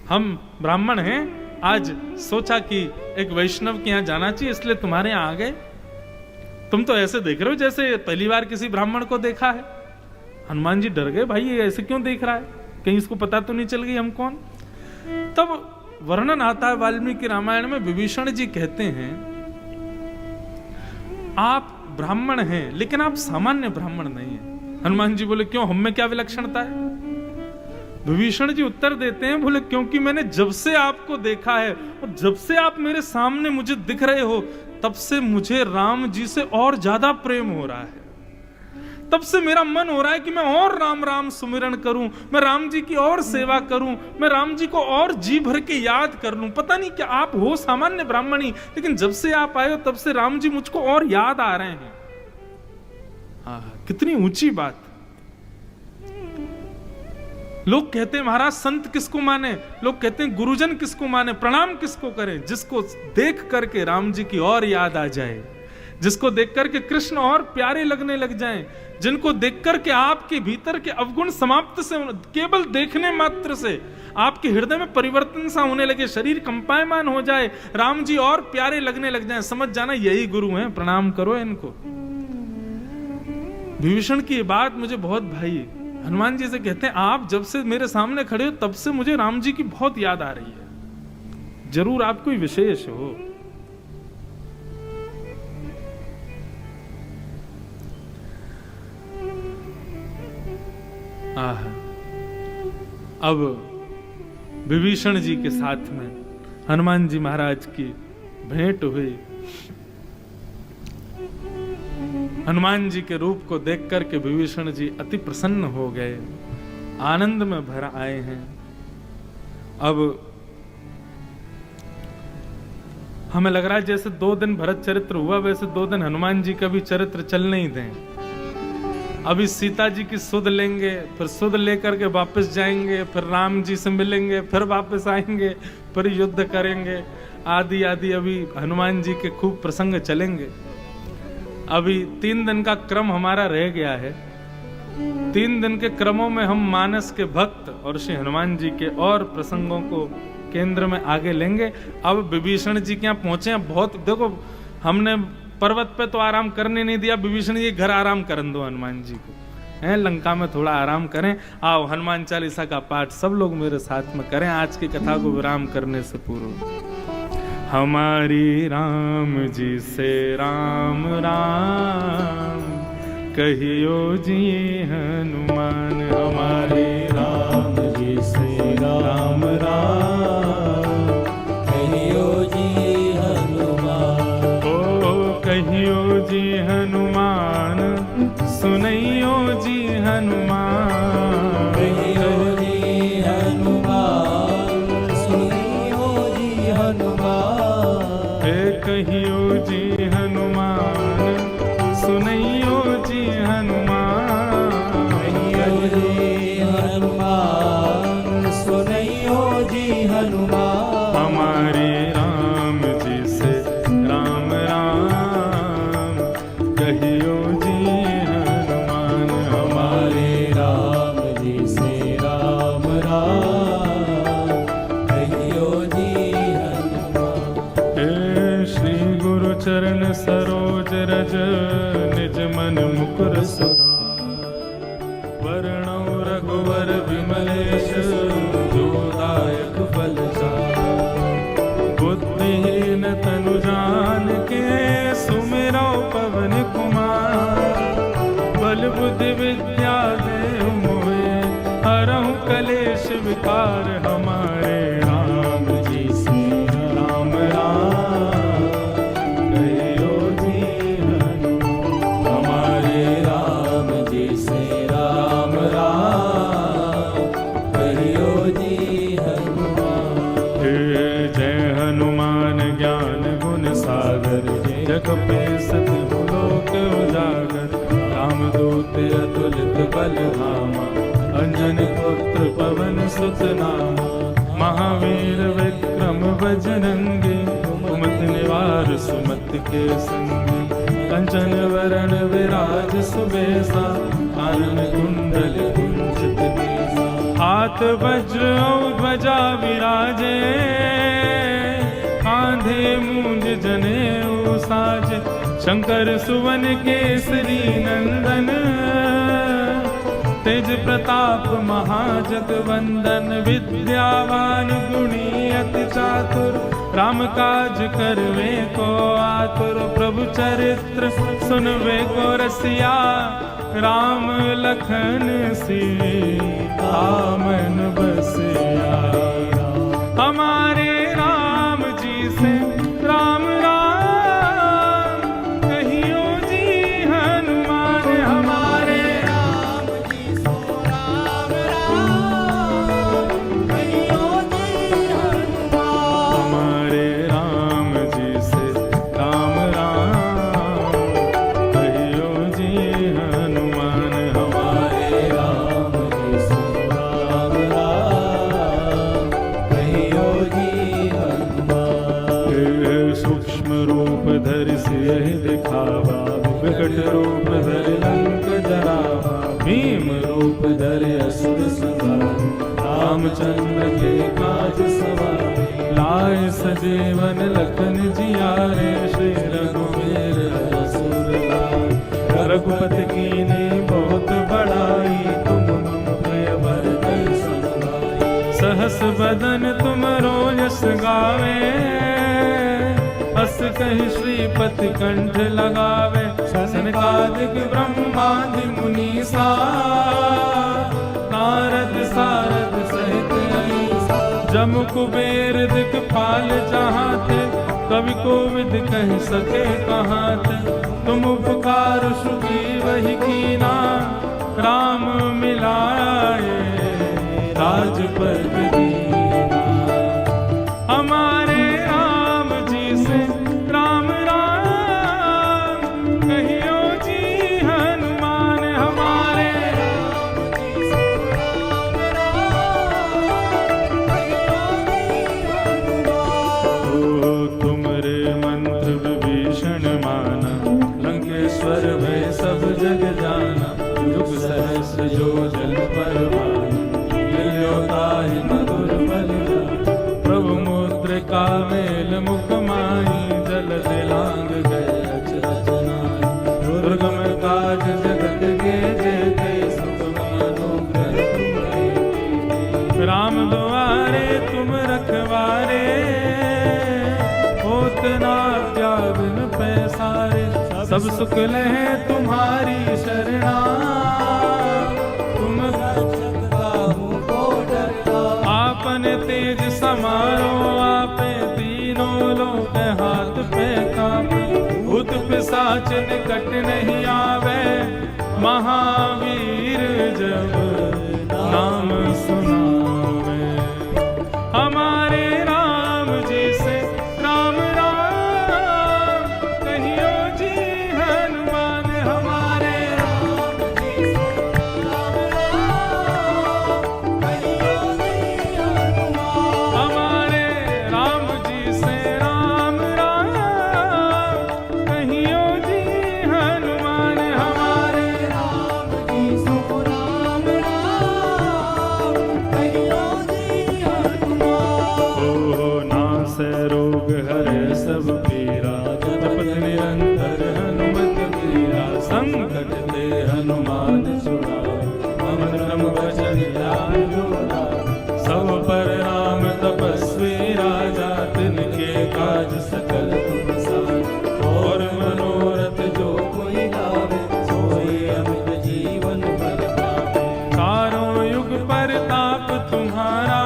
हम ब्राह्मण हैं, आज सोचा कि एक वैष्णव के यहां जाना चाहिए, इसलिए तुम्हारे यहां आ गए। तुम तो ऐसे देख रहे हो जैसे पहली बार किसी ब्राह्मण को देखा है। हनुमान जी डर गए, भाई ये ऐसे क्यों देख रहा है, कहीं इसको पता तो नहीं चल गई हम कौन? तब वर्णन आता है वाल्मीकि रामायण में। विभीषण जी कहते हैं आप ब्राह्मण हैं लेकिन आप सामान्य ब्राह्मण नहीं हैं। हनुमान जी बोले क्यों, हम में क्या विलक्षणता है? विभीषण जी उत्तर देते हैं, बोले क्योंकि मैंने जब से आपको देखा है और जब से आप मेरे सामने मुझे दिख रहे हो तब से मुझे राम जी से और ज्यादा प्रेम हो रहा है। तब से मेरा मन हो रहा है कि मैं और राम राम सुमिरन करूं, मैं राम जी की और सेवा करूं, मैं राम जी को और जी भर के याद कर लूं। पता नहीं क्या आप हो सामान्य ब्राह्मणी, लेकिन जब से आप आए हो तब से राम जी मुझको और याद आ रहे हैं। कितनी ऊंची बात। लोग कहते हैं महाराज संत किसको माने, लोग कहते हैं गुरुजन किसको माने, प्रणाम किसको करें? जिसको देख करके राम जी की और याद आ जाए, जिसको देख करके कृष्ण और प्यारे लगने लग जाएं, जिनको देख करके आपके भीतर के अवगुण समाप्त से, केवल देखने मात्र से आपके हृदय में परिवर्तन सा होने लगे, शरीर कंपायमान हो जाए, राम जी और प्यारे लगने लग जाएं, समझ जाना यही गुरु हैं, प्रणाम करो इनको। विभीषण की ये बात मुझे बहुत भाई। हनुमान जी से कहते हैं आप जब से मेरे सामने खड़े हो तब से मुझे राम जी की बहुत याद आ रही है, जरूर आप कोई विशेष हो। अब विभीषण जी के साथ में हनुमान जी महाराज की भेंट हुई। हनुमान जी के रूप को देख करके विभीषण जी अति प्रसन्न हो गए, आनंद में भर आए हैं। अब हमें लग रहा है जैसे 2 दिन भरत चरित्र हुआ वैसे 2 दिन हनुमान जी का भी चरित्र चलने ही दें। अभी सीता जी की सुध लेंगे, फिर सुध लेकर के वापस जाएंगे, फिर राम जी से मिलेंगे, फिर वापस आएंगे, फिर युद्ध करेंगे, आदि आदि अभी हनुमान जी के खूब प्रसंग चलेंगे। अभी 3 दिन का क्रम हमारा रह गया है। 3 दिन के क्रमों में हम मानस के भक्त और श्री हनुमान जी के और प्रसंगों को केंद्र में आगे लेंगे। अब विभीषण जी के यहाँ पहुंचे हैं, बहुत देखो हमने पर्वत पे तो आराम करने नहीं दिया, विभीषण जी घर आराम करन दो हनुमान जी को, हैं लंका में थोड़ा आराम करें। आओ हनुमान चालीसा का पाठ सब लोग मेरे साथ में करें आज की कथा को विराम करने से पूर्व। हमारी राम जी से राम राम कहियो जी हनुमान, हमारे राम जी से राम राम कहियो जी हनुमान। ओ कहियो जी हनुमान सुनइयो जी हनुमान, कहियो जी हनुमान सुनइयो जी हनुमान, कहियो जी हनुमान सुनइयो जी हनुमान, कहियो जी हनुमान सुनइयो जी हनुमान। हमारे राम जी से राम राम कहियो जी हनुमान, हमारे राम जी से राम राम कहियो जी हनुमान। श्री गुरु चरण सरोज रज निज मन मुकुर सुधार, वरणौ रघुवर विमलेश जोदायक फलचार। बुद्धिहीन तनु जान के सुमिरौ पवन कुमार, बल बुद्धि विद्या देहु मोहे हरहु कलेश विकार। हमारे राम जी से राम राम कहियो जी हनुमान, हमारे राम जी से राम राम कहियो जी हनुमान। जय हनुमान ज्ञान गुण सागर, जग पे सत लोक उजागर। रामदूत अतुलित बल धामा, अंजनी पुत्र पवन सुत नामा। महावीर विक्रम बजरंगी, कुमति निवार सुमत के संगी। कंचन वरण विराज सुबेसा, कानन कुंडल कुंचित केसा। हाथ वज्र और ध्वजा विराजे, कांधे मूंज जनेऊ साजे। शंकर सुवन केसरी नंदन, तेज प्रताप महाजगवंदन, विद्यावान गुणी अति चातुर, राम काज करवे को आतुर, प्रभु चरित्र सुनवे को रसिया, राम लखन सीता मन बसिया। हमारे राम जी से राम राम कहियो जी हनुमान, हमारे राम जी सो राम राम कहियो जी हनुमान। हमारे राम जी से राम राम कहियो जी हनुमान, हमारे राम जी सो राम राम कहियो जी हनुमान। सूक्ष्म रूप धरि सियहि दिखावा, विकट रूप धरि लंक जरावा, भीम रूप धरि असुर संहारे, रामचंद्र के काज सवारे, लाए सजीवन लखन जियारे, श्री रघुवीर असुर लाए। रघुपति कीन्ही बहुत बड़ाई, तुम मम प्रिय भरत सम भाई। सहस बदन तुमरो यश गावे, अस कहि श्रीपति कंठ लगावे, सनकादिक ब्रह्मादि मुनीसा, नारद सारद सहित अहिसा, जम कुबेर दिखपाल चाहते, कवि कोविद कह सके कहाते। तुम उपकार सुग्रीव कीना, राम मिलाए राजपद दीना। हमारे राम जी से राम राम कहियो जी हनुमान, हमारे राम जी सो राम राम कहियो जी हनुमान। ओ तुमरे मंत्र विभीषण माना, लंकेश्वर भय सब जग जाना, युग सहस्र जो जल पर भाना, लियो ताहि मधुर बलिदान। प्रभु मुद्रिका मेल मुख माही, जल दिलांग गए अचरज नाहि। दुर्गम काज जगत के जेते, सुगम अनुग्रह तुम्हारे। राम दुआरे तुम रखवारे, होत न त्यागन पैसारे। सब सुख लहे तुम्हारी शरणा, तुम रक्षक काहू को डरना। आपन तेज समारो आपे, तीनों लोक हाथ पे कांपे। भूत पिशाच निकट नहीं आवे, महावीर जब नाम सुनावे। हमारे राम जी से राम राम कहियो जी हनुमान, हमारे राम जी सो राम राम कहियो जी हनुमान। हमारे राम जी से राम राम कहियो जी हनुमान, हमारे राम जी सो राम राम कहियो जी हनुमान। ओ नास रोग हरे सब पीरा, जपत निरंतर हनुमत वीरा। संकट ते हनुमान छुड़ावे, मन क्रम वचन ध्यान जोड़ा। सब पर राम तपस्वी राजा, तिनके काज सकल तुम साजा। और मनोरथ जो कोई लावे, सोई अमित जीवन फल पावे। चारों युग परताप तुम्हारा,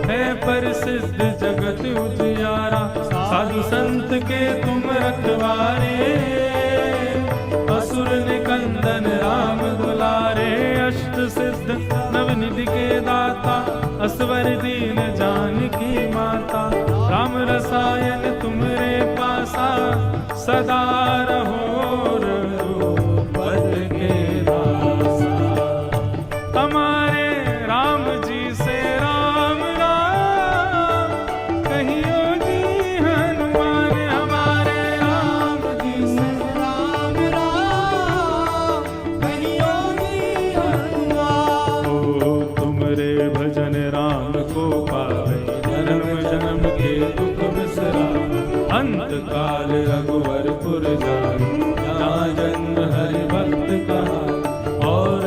है प्रसिद्ध जगत उजियारा। साधु संत के तुम रखवारे, असुर निकंदन राम दुलारे। अष्ट सिद्ध नवनिधि के दाता, असवर दीन जानकी माता। राम रसायन तुमरे पासा, सदा रहो रघुपति के दासा। हमारे राम जी से राम राम कहियो जी हनुमान, हमारे राम जी से राम राम कहियो जी हनुमान। ओ तुमरे भजन राम को पावे, जन्म जन्म के दुख बिसरावे। अंत काल रघुवर पुर जाई, जहाँ जन्म हरि भक्त कहा। और